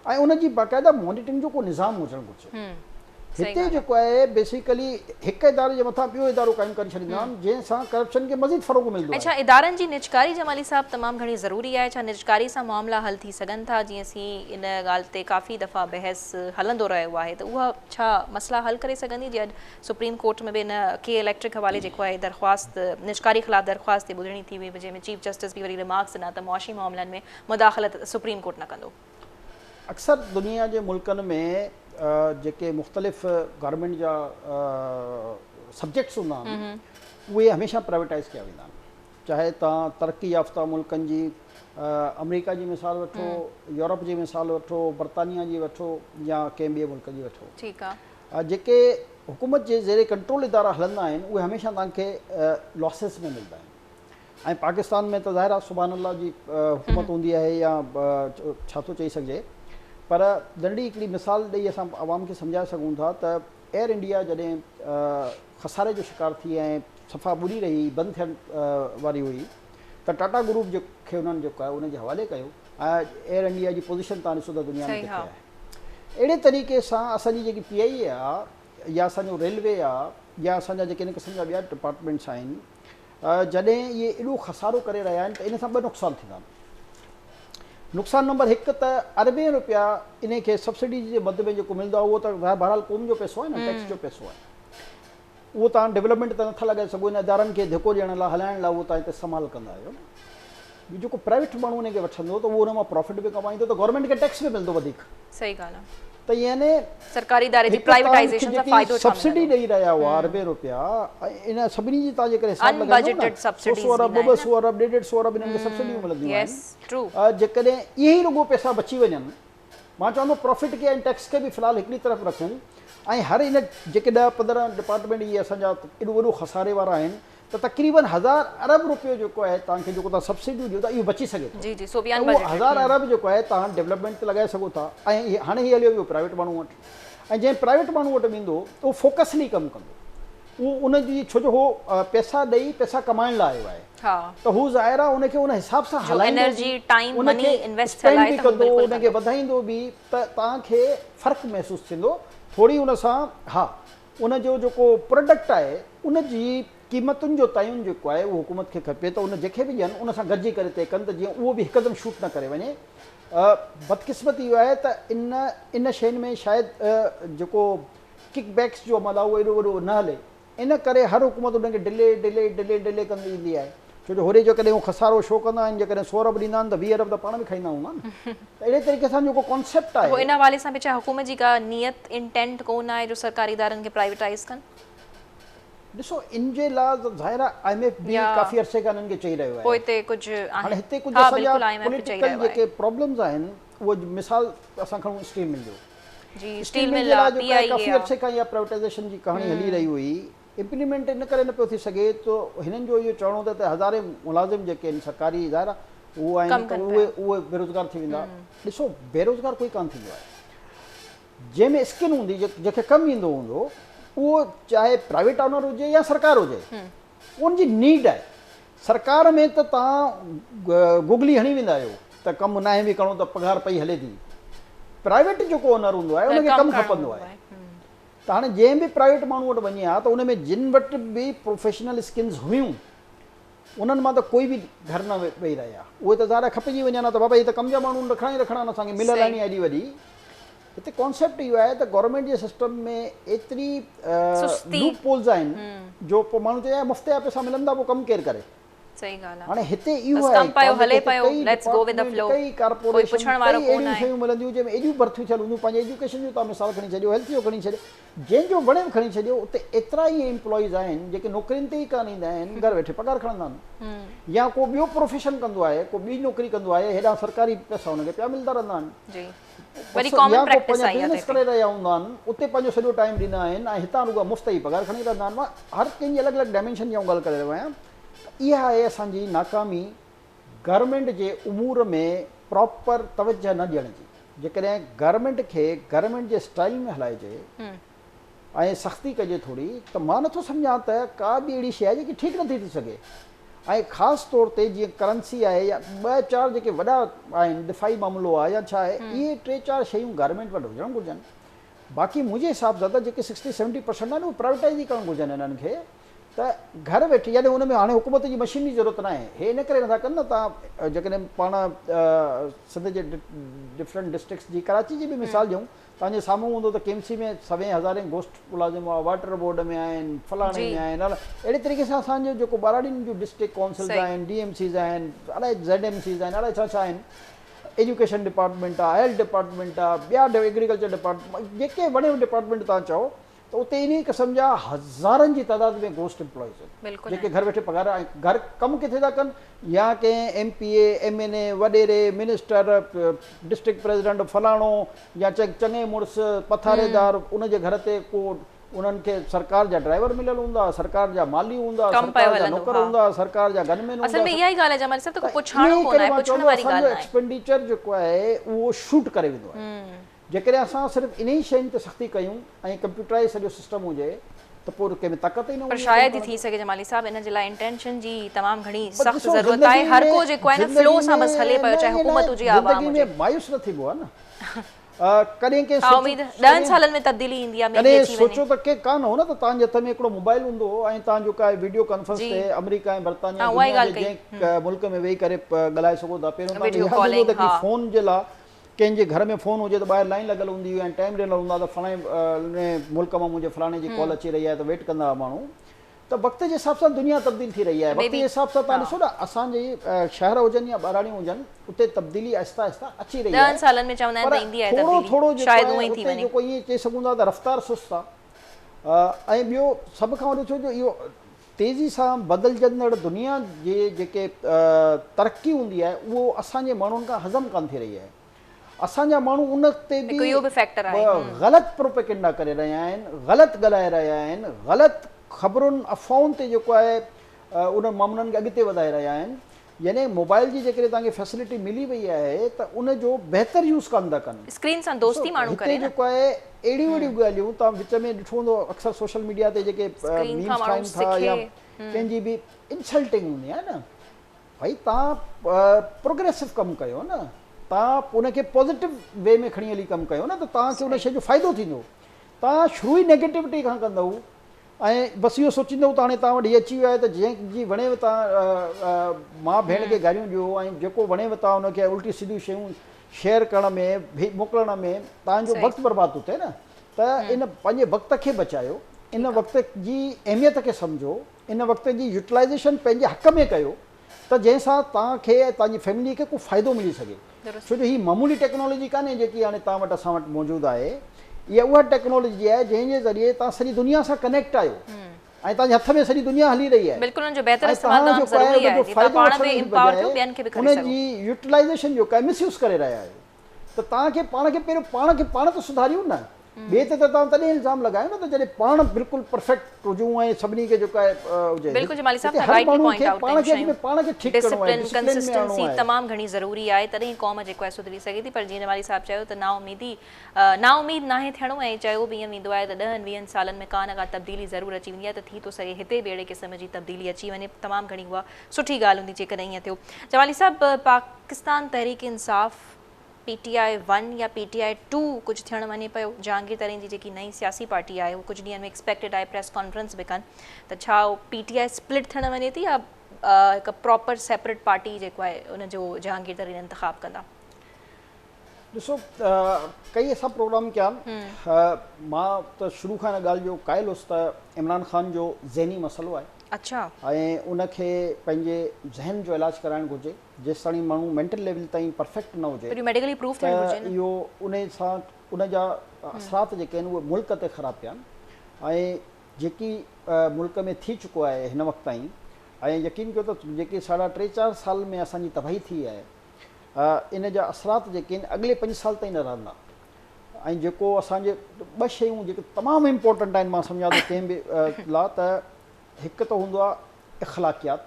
ऐं उनजी बाक़ाइदा मॉनिटरिंग जो को निज़ाम हुजणु घुरिजे। हिते जेको आहे बेसिकली हिकु इदारे जे मथां ॿियो इदारो क़ाइमु करे छॾींदा आहिनि जंहिंसां करप्शन खे मज़ीद फ़रोग़ मिलंदो आहे। अच्छा, इदारनि जी निजकारी जमाली साहब तमामु घणी ज़रूरी आहे। छा निजकारी सां मामला हल थी सघनि था? जीअं असीं इन ॻाल्हि ते काफ़ी दफ़ा बहस हलंदो रहियो आहे, त उहा छा मसइला हल करे सघंदी? जीअं सुप्रीम कोर्ट में बि इन के इलेक्ट्रिक हवाले जेको आहे दरख़्वास्त निजकारी ख़िलाफ़ दरख़्वास्त ते ॿुधणी थी हुई, जंहिंमें चीफ जस्टिस बि वरी रिमार्क्स ॾिना त मुआशी मामलनि में मुदाख़लत सुप्रीम कोर्ट न कंदो। अक्सर दुनिया जे मुल्कनि में जेके मुख़्तलिफ़ गवर्नमेंट जा सब्जेक्ट्स हूंदा आहिनि उहे हमेशह प्राइवेटाइज़ कया वेंदा आहिनि। चाहे तव्हां तरक़ी याफ़्ता मुल्कनि जी अमेरिका जी मिसाल वठो, यूरोप जी मिसाल वठो, बर्तानिया जी वठो या कंहिं ॿिए मुल्क जी वठो। ठीकु आहे। जेके हुकूमत जे ज़ेरे कंट्रोल इदारा हलंदा आहिनि उहे हमेशह तव्हांखे लॉसिस में मिलंदा आहिनि। ऐं पाकिस्तान में त ज़ाहिर आहे सुभान अल्लाह जी हुकूमत हूंदी आहे या छा थो चई सघिजे, पर नंढी हिकिड़ी मिसाल ॾेई असां आवाम खे सम्झाए सघूं था त एयर इंडिया जॾहिं खसारे जो शिकार थी ऐं सफ़ा ॿुड़ी रही बंदि थियण वारी हुई त टाटा ग्रुप खे उन्हनि जेको आहे उनजे हवाले कयो ऐं एयर इंडिया जी पोज़ीशन तव्हां ॾिसो त दुनिया में किथे आहे। अहिड़े तरीक़े सां असांजी जेकी PIA आहे या असांजो रेलवे आहे या असांजा जेके इन क़िस्म जा ॿिया डिपार्टमेंट्स आहिनि, जॾहिं इहे एॾो खसारो करे रहिया आहिनि त इन सां 2 नुक़सान थींदा आहिनि। नुक़सान नंबर 1 त अरबें रुपया इन खे सब्सिडी जे मद में जेको मिलंदो आहे उहो त बहरहाल क़ौम जो पैसो आहे न, टैक्स जो पैसो आहे। उहो तव्हां डेवलपमेंट त नथा लॻाए सघो, इन इदारनि खे धिको ॾियण लाइ हलाइण लाइ उहो तव्हां हिते इस्तेमालु कंदा आहियो न। ॿियो जेको प्राइवेट माण्हू उनखे वठंदो त उहो उन मां प्रॉफिट बि कमाईंदो त गवर्नमेंट खे टैक्स बि मिलंदो वधीक। सही ॻाल्हि आहे। त यानी सरकारी इदारे जी प्राइवेटाइजेशन सां फ़ाइदो छा सब्सिडी ॾेई रहिया हुआ अरबे रुपया, इन सभिनी जी तव्हां जेकॾहिं हिसाब लॻाईंदो न 100 अरब 200 अरब 150 अरब इन्हनि खे सब्सिडियूं मिलंदियूं आहिनि। जेकॾहिं इहे ई रुॻो पैसा बची वञनि, मां चवंदो प्रॉफिट खे ऐं टैक्स खे बि फ़िलहाल हिकिड़ी तरफ़ रखूं ऐं हर इन जेके 10-15 डिपार्टमेंट इहे असांजा एॾो वॾो खसारे वारा आहिनि त तक़रीबन 1000 अरब रुपयो जेको आहे तव्हांखे जेको तव्हां सब्सिडियूं ॾियो था इहो बची सघे थो। जी जी, सोबियान बजट 1000 अरब जेको आहे तव्हां डेवलपमेंट ते लॻाए सघो था। ऐं हाणे हीअ हलियो वियो प्राइवेट माण्हू वटि, ऐं जंहिं प्राइवेट माण्हू वटि वेंदो त उहो फोकसली कमु कंदो, उहो उनजी छो जो उहो पैसा ॾेई पैसा कमाइण लाइ आयो आहे त हू ज़ाहिर आहे उनखे उन हिसाब सां हलाईंदो, उनखे कंदो, उनखे वधाईंदो बि त तव्हांखे फ़र्क़ु महसूसु थींदो थोरी उन सां। हा, उनजो जेको प्रोडक्ट आहे उनजी क़ीमतुनि जो तयुनि जेको आहे उहो हुकूमत खे खपे त उन जेके बि ॾियनि उन सां गॾिजी करे तइ कनि त जीअं उहो बि हिकदमि शूट न करे वञे। बदकिस्मती इहो आहे त इन शयुनि में शायदि जेको किक बैक्स जो अमल आहे उहो एॾो वॾो न हले, इन करे हर हुकूमत उनखे डिले कंदी ईंदी आहे। छो जो होॾे जेकॾहिं उहो खसारो शो कंदा आहिनि, जेकॾहिं 100 अरब ॾींदा आहिनि त 20 अरब त पाण बि खाईंदा हूंदा न। त अहिड़े तरीक़े सां जेको कॉन्सेप्ट आहे इन हवाले सां बि छा हुकूमत जी का नियत इंटेंट कोन आहे जो सरकारी इदारनि खे प्राइवेटाइज़ कनि? ॾिसो, इन जे लाइ ज़ाहिर आहे IMF बि काफ़ी अरसे खां इन्हनि खे चई रहियो आहे। पोइ हिते कुझु हाणे हिते कुझु असांजा पॉलिटिकल जेके प्रॉब्लम्स आहिनि उहो मिसाल असां खणूं स्टील मिल जो। जी, स्टील मिल जे लाइ काफ़ी अरसे खां इहा प्राइवेटाइज़ेशन जी कहाणी हली रही हुई। इम्प्लीमेंट इन करे न पियो थी सघे तो हिननि जो इहो चवणो त हज़ारे मुलाज़िम जेके आहिनि सरकारी ज़ाहिर आहे उहो आहिनि त उहे बेरोज़गार थी वेंदा। ॾिसो, बेरोज़गार कोई कान थींदो आहे, जंहिंमें स्किल हूंदी जंहिंखे कमु ईंदो हूंदो उहो चाहे प्राइवेट ऑनर हुजे या सरकार हुजे, उनजी नीड आहे। सरकार में त तव्हां गुगली हणी वेंदा आहियो त कमु नाहे बि करिणो त पघार पई हले थी। प्राइवेट जेको ओनर हूंदो आहे उनखे कमु खपंदो आहे। त हाणे जंहिं बि प्राइवेट माण्हू वटि वञे हा त उन में जिन वटि बि प्रोफेशनल स्किल्स हुयूं उन्हनि मां त कोई बि घर न वेही रहिया, उहे त ज़ाहिर खपिजी वञनि त बाबा हीअ त कम जा माण्हू रखणा ई रखणा, असांखे मिल लाइणी एॾी वॾी। हिते कॉन्सेप्ट इहो आहे त गवर्नमेंट जे सिस्टम में एतिरी लूप होल्स आहिनि जो पोइ माण्हू चए मुफ़्त जा पैसा मिलंदा पोइ कमु केरु करे। सही ॻाल्हि आहे हाणे हिते इहो बस आहे कमु पियो, तव्हां हले जेके पियो, कई let's go with the department, flow, कई कोई कारपोरेशन, पुछण वारो कई कोन अहिड़ियूं आहे। शयूं मिलंदियूं जंहिंमें एॾियूं भर्तियूं थियल हूंदियूं। पंहिंजे एजुकेशन जो तव्हां मिसाल खणी छॾियो, हेल्थ जो खणी छॾियो, जंहिंजो वणे खणी छॾियो, उते एतिरा ई एम्प्लॉइज़ आहिनि जेके नौकिरियुनि ते ई कान ईंदा आहिनि, घर वेठे पघार खणंदा आहिनि, या को ॿियो प्रोफेशन कंदो आहे, को ॿी नौकिरी कंदो आहे, हेॾा सरकारी पैसा हुनखे पिया मिलंदा रहंदा आहिनि, जी वरी कॉमन प्रैक्टिस आई बिज़नेस करे रहिया हूंदा आहिनि, उते पंहिंजो सॼो टाइम ॾींदा आहिनि ऐं हितां रुॻो मुफ़्त ई पघार खणी रहंदा आहिनि। मां हर कंहिंजी अलॻि अलॻि डायमेंशन जी ॻाल्हि करे रहियो आहियां। इहा आहे असांजी नाकामी गवर्नमेंट जे उमूर में प्रॉपर तवजह न ॾियण जी। जेकॾहिं गवर्नमेंट खे गवर्नमेंट जे स्टाइल में हलाइजे ऐं सख़्ती कजे थोरी, त मां नथो सम्झां त का बि अहिड़ी शइ आहे जेकी ठीकु नथी थी सघे। ऐं ख़ासि तौर ते जीअं करंसी आहे या ॿ चारि जेके वॾा आहिनि, दिफ़ाई मामिलो आहे या छा आहे, इहे 3-4 शयूं गवर्नमेंट वटि हुजणु घुरिजनि। बाक़ी मुंहिंजे हिसाब सां त जेके 60-70% आहिनि उहे प्राइवेटाइज़ ई करणु घुरिजनि हिननि खे। त घर वेठे यानी हुन में हाणे हुकूमत जी मशीन जी ज़रूरत न आहे। हे इन करे नथा कनि न, तव्हां जेकॾहिं पाण सिंध जे डिफरेंट डिस्ट्रिक्ट्स जी, कराची जी बि मिसाल ॾियूं, तव्हांजे साम्हूं हूंदो त केमसी में 100,000 गोश्त मुलाज़िम आहे, वाटर बोर्ड में आहिनि, फलाणे में आहिनि। अहिड़े तरीक़े सां असांजो जेको ॿाराड़ियुनि जूं डिस्ट्रिक्ट काउंसिल्स आहिनि, DMCs आहिनि, अलाए ZMCs आहिनि, अलाए छा छा आहिनि, एजुकेशन डिपार्टमेंट आहे, हेल्थ डिपार्टमेंट आहे, ॿिया एग्रीकल्चर डिपार्टमेंट, जेके वॾे डिपार्टमेंट तव्हां चओ, त उते इन क़िस्म जा हज़ारनि जी तइदाद में गोश्त एम्प्लॉइज़ आहिनि जेके घर वेठे पघार ऐं घर कमु किथे था कनि, या कंहिं MPA MNA वॾेरे मिनिस्टर डिस्ट्रिक्ट प्रेसिडेंट फलाणो या चङे मुड़ुसु पथारेदार, उनजे घर ते को उन्हनि खे सरकार जा ड्राइवर मिलियल हूंदा, सरकार जा माली हूंदा, सरकार जा नौकर हूंदा, सरकार जा गनमैन हूंदा। असल में इहा ई ॻाल्हि आहे जमाली साहब, त पुछाणो कोन आहे, पुछण वारी ॻाल्हि आहे। एक्सपेंडिचर जेको आहे उहो शूट करे वेंदो आहे। जेकॾहिं असां सिर्फ़ु इन ई शयुनि ते सख़्ती कयूं ऐं कंप्यूटराइज़ सॼो सिस्टम हुजे, त पोइ कंहिं में ताक़त ई न। पर शायदि ई थी सघे जमाली साहब, इन जे लाइ इंटेंशन जी तमामु घणी सख़्त ज़रूरत आहे। हर को जेको आहे न फ्लो सां बसि हले पियो, चाहे हुकूमत हुजे या आवाम हुजे। मायूस न थीबो आहे न। कॾहिं कंहिं 10 सालनि में तब्दीली ईंदी आहे, कॾहिं सोचो त के कान हो न, त तव्हांजे हथ में हिकिड़ो मोबाइल हूंदो ऐं तव्हां जेको आहे वीडियो कॉन्फ्रेंस ते अमेरिका ऐं बर्तानिया जंहिं मुल्क में वेही करे ॻाल्हाए सघो था। पहिरियों त फ़ोन जे लाइ कंहिंजे घर में फ़ोन हुजे त ॿाहिरि लाइन लॻल हूंदी हुई ऐं टाइम ॾिनल हूंदा त फलाणे मुल्क मां मुंहिंजे फलाणे जी कॉल अची रही आहे, त वेट कंदा हुआ माण्हू। त वक़्त जे हिसाब सां दुनिया तब्दील थी रही आहे। वक़्त जे हिसाब सां तव्हां ॾिसो न, असांजे शहर हुजनि या ॿाराड़ियूं हुजनि, उते तब्दीली आहिस्ता आहिस्ता अची रही आहे। 10 सालनि में चवंदा आहिनि त ईंदी आहे तब्दीली, थोरो शायदि उएं थी वञे। जेको ईअं चई सघूं था त रफ़्तार सुस्त आहे। ऐं ॿियो सभ खां वॾो छो जो इहो तेज़ी सां बदिलजंदड़ दुनिया जे जेके तरक़ी हूंदी आहे, उहो असांजे माण्हुनि खां हज़म कान थी रही आहे। असांजा माण्हू उन ते बि ग़लति प्रोपेगेंडा करे रहिया आहिनि, ग़लति ॻाल्हाए रहिया आहिनि, ग़लति ख़बरुनि अफ़वाउनि ते जेको आहे उन मामलनि खे अॻिते वधाए रहिया आहिनि। यानी मोबाइल जी जेकॾहिं तव्हांखे फैसिलिटी मिली वई आहे त उन जो बहितर यूज़ कान था कनि। स्क्रीन सां दोस्ती माण्हू करे न, जेको आहे अहिड़ियूं अहिड़ियूं ॻाल्हियूं तव्हां विच में ॾिठो हूंदो, अक्सर सोशल मीडिया ते जेके मीम्स ठाहिनि था या कंहिंजी बि इंसल्टिंग हूंदी आहे न। भई तव्हां प्रोग्रेसिव कमु कयो न, तव्हां उनखे पॉज़िटिव वे में खणी हली कमु कयो न, त तव्हांखे उन शइ जो फ़ाइदो थींदो। तव्हां शुरू ई नेगेटिविटी खां कंदव ऐं बसि इहो सोचींदव त हाणे तव्हां वटि इहो अची वियो आहे त जंहिंजी वणेव तव्हां माउ भेण खे गारियूं ॾियो ऐं जेको वणेव तव्हां उनखे उल्टी सिधियूं शयूं शेयर करण में मोकिलण में तव्हांजो वक़्तु बर्बादु थो थिए न। त इन पंहिंजे वक़्त खे बचायो, इन वक़्त जी अहमियत खे सम्झो, इन वक़्त जी यूटिलाइज़ेशन पंहिंजे हक़ में कयो, त जंहिंसां तव्हांखे ऐं तव्हांजी फैमिली खे को फ़ाइदो मिली सघे। छो जो हीअ मामूली टेक्नोलॉजी कान्हे जेकी हाणे तव्हां वटि असां वटि मौजूदु आहे। इहा उहा टेक्नोलॉजी आहे जंहिंजे ज़रिए तव्हां सॼी दुनिया सां कनेक्ट आहियो ऐं तव्हांजे हथ में सॼी दुनिया हली रही आहे। बिल्कुलु उनजो बहितर इस्तेमाल तमामु ज़रूरी आहे, जीअं पाण बि एम्पावर थियो, ॿियनि खे बि करे सघो। उनजी यूटिलाइज़ेशन जेको आहे मिसयूज़ करे रहिया आहियो, त तव्हांखे पाण खे पहिरियों पाण त सुधारियूं न, ॿिए ते त तव्हां तॾहिं इल्ज़ाम लॻायो न त जॾहिं पाण बिल्कुलु परफेक्ट हुजूं ऐं सभिनी खे जेको आहे हुजे। बिल्कुलु जमाली साहब राइट पॉइंट आउट कयो। पाण खे ठीकु करणो आहे, डिसिप्लिन कंसिस्टेंसी तमामु घणी ज़रूरी आहे, तॾहिं क़ौम जेको आहे सुधरी सघे थी। पर जीअं जमाली साहब चयो त नाउमीद नाहे थियणो, ऐं चयो बि ईअं वेंदो आहे त 10-20 सालनि में का न का तब्दीली ज़रूरु अची वेंदी आहे, त थी थो सघे हिते बि अहिड़े क़िस्म जी तब्दीली अची वञे। तमामु घणी उहा सुठी ॻाल्हि हूंदी जेकॾहिं ईअं थियो। जमाली साहब, पाकिस्तान तहरीक इंसाफ़ PTI 1 या PTI 2 कुझु थियणु वञे पियो। जहांगीर तरीन जी जेकी नई सियासी पार्टी आहे, उहो कुझु ॾींहंनि में एक्सपेक्टेड आहे प्रेस कॉन्फ्रेंस बि कनि, त छा PTI स्प्लिट थियणु वञे थी या हिकु प्रॉपर सेपरेट पार्टी जेको आहे उनजो जहांगीर तरीन इंतिखाब कंदा? ॾिसो, कई असां प्रोग्राम कया आहिनि। मां त शुरू खां हिन ॻाल्हि जो क़ाइल हुउसि त इमरान ख़ान जो ज़हनी मसइलो आहे अच्छा ऐं उनखे पंहिंजे ज़हन जो इलाजु कराइणु घुरिजे जेसि ताईं माण्हू मेंटल लेवल ताईं परफेक्ट न हुजे मेडिकली प्रूफ थियणु घुरिजे त न। इहो उन सां उन जा असरात जेके आहिनि उहे मुल्क ते ख़राबु पिया आहिनि ऐं जेकी मुल्क में थी चुको आहे हिन वक़्तु ताईं ऐं यकीन कयो त जेके साढा 3-4 साल में असांजी तबाही थी आहे इन जा असरात जेके आहिनि अॻिले 5 साल ताईं न रहंदा ऐं जेको असांजे 2 शयूं जेके तमामु इम्पोर्टेंट आहिनि मां सम्झां थो कंहिं बि लाइ त हिकु त हूंदो आहे इख़लाक़ियात,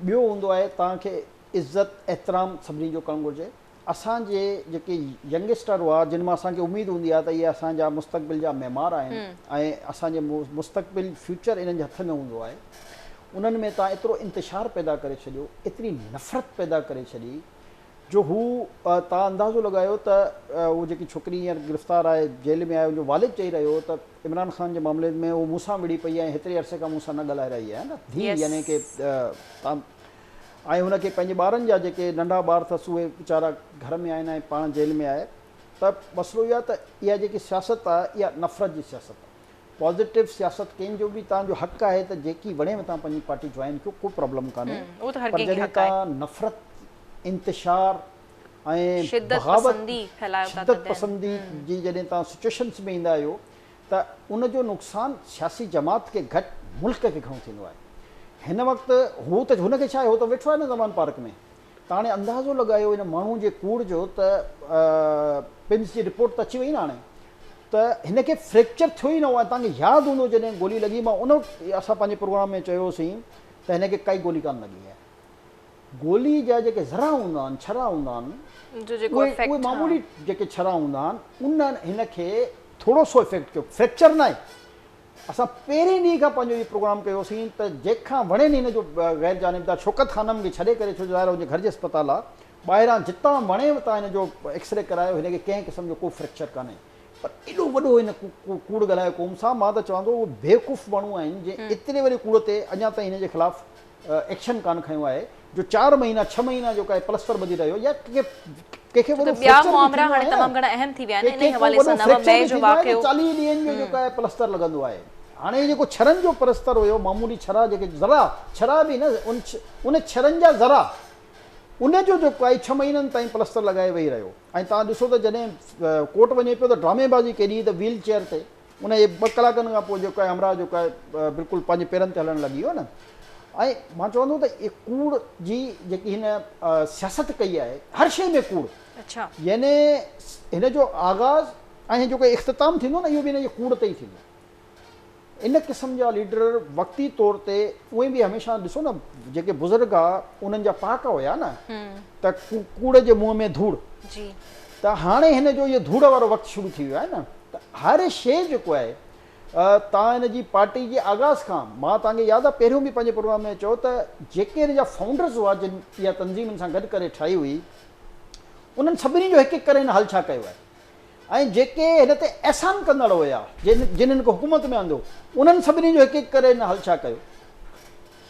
ॿियो हूंदो आहे तव्हांखे इज़त एतिराम सभिनी जो करणु घुरिजे। असांजे जेके यंगस्टर हुआ जिन मां असांखे उमेदु हूंदी आहे त इहे असांजा मुस्तक़बिल जा मेमार आहिनि ऐं असांजे मुस्तक़बिल फ्यूचर इन्हनि जे हथ में हूंदो आहे, उन्हनि में तव्हां एतिरो इंतिशार पैदा करे छॾियो, एतिरी नफ़रत पैदा करे छॾी जो हू तव्हां अंदाज़ो लॻायो त उहो जेकी छोकिरी हींअर गिरफ़्तार आहे जेल में आहे उनजो वालिद चई रहियो त इमरान ख़ान जे मामले में उहो मूंसां विड़ी पई आहे, हेतिरे अरसे खां मूंसां न ॻाल्हाए रही आहे न धीउ, यानी की तव्हां ऐं हुनखे पंहिंजे ॿारनि जा जेके नंढा ॿार अथसि उहे वीचारा घर में आहिनि ऐं पाण जेल में आहे। त मसइलो इहो आहे त इहा जेकी सियासत आहे इहा नफ़रत जी सियासत आहे। पॉज़िटिव सियासत कंहिंजो बि तव्हांजो हक़ु आहे त जेकी वणे में तव्हां पंहिंजी पार्टी जॉइन कयो, को प्रॉब्लम कान्हे, पर जॾहिं तव्हां नफ़रत इंतिशार ऐं शिदत पसंदी जी जॾहिं तव्हां सिचुएशन्स में ईंदा आहियो त उनजो नुक़सानु सियासी जमात खे घटि मुल्क खे घणो थींदो आहे। हिन वक़्तु हू त हुनखे छा आहे, हू त वेठो आहे न ज़मान पार्क में, त हाणे अंदाज़ो लॻायो हिन माण्हू जे कूड़ जो त पिम्स जी रिपोर्ट त अची वई न हाणे, त हिनखे फ्रैक्चर थियो ई न हुओ। तव्हांखे यादि हूंदो जॾहिं गोली लॻी, मां उन असां पंहिंजे प्रोग्राम में चयोसीं त हिनखे काई गोली कान लॻी आहे। गोली जा जेके ज़रा हूंदा आहिनि, छरा हूंदा आहिनि, उहे मामूली जेके छरा हूंदा आहिनि उन हिनखे थोरो सो इफेक्ट कयो, फ्रैक्चर न आहे। असां पहिरें ॾींहं खां पंहिंजो इहो प्रोग्राम कयोसीं त जंहिंखां वणे नि हिन जो गैर जानिबदार शौकत खानम खे छॾे करे, छो जो ज़ाहिर हुनजे घर जे अस्पताल आहे, ॿाहिरां जितां वणे तव्हां हिन जो एक्सरे करायो, हिनखे कंहिं क़िस्म जो को फ्रैक्चर कान्हे, पर एॾो वॾो हिन कूड़ ॻाल्हायो क़ौम सां। मां त चवां थो उहे बेवकूफ़ माण्हू आहिनि जे एतिरे वॾे कूड़ ते अञा ताईं हिन जे ख़िलाफ़ु एक्शन कान खयो आहे, जो 4 महीना 6 महीना जो का प्लस्तर ॿधी रहियो या कंहिंखे वॾो 40 ॾींहंनि जो जेको आहे प्लस्तर लॻंदो आहे। हाणे जेको छरनि जो प्लस्तर हुयो, मामूली छरा जेके ज़रा छरा बि न, उन छरनि जा ज़रा उनजो जेको आहे 6 महीननि ताईं प्लस्तर लॻाए वेही रहियो। ऐं तव्हां ॾिसो त जॾहिं कोर्ट वञे पियो त ड्रामेबाज़ी केॾी, त व्हील चेयर ते उनजे 2 कलाकनि खां पोइ जेको आहे हमरा जेको आहे बिल्कुलु पंहिंजे पेरनि ते हलणु लॻी वियो न। ऐं मां चवंदो त इहा कूड़ जी जेकी हिन सियासत कई आहे, हर शइ में कूड़, यानी हिन जो आगाज़ ऐं जेको इख़्तिताम थींदो न, इहो बि हिन जे कूड़ ते ई थींदो। इन क़िस्म जा लीडर वक़्ती तौर ते उहे बि हमेशह ॾिसो न, जेके बुज़ुर्ग आहे उन्हनि जा पहाका हुया न, त कूड़ जे मुंहं में धूड़, त हाणे हिन जो इहो धूड़ वारो वक़्तु शुरू थी वियो आहे न। त हर शइ जेको आहे तव्हां हिन जी पार्टी जे आगाज़ खां, मां तव्हांखे यादि आहे पहिरियों बि पंहिंजे प्रोग्राम में चयो त जेके हिन जा फाउंडर्स हुआ जिन इहा तंज़ीम सां गॾु करे ठाही हुई, उन्हनि सभिनी जो हिकु हिकु करे हिन हल छा कयो आहे, ऐं जेके हिन ते एहसान कंदड़ हुया जिन्हनि खे हुकूमत में आंदो, उन्हनि सभिनी जो हिकु हिकु करे हिन हल छा कयो।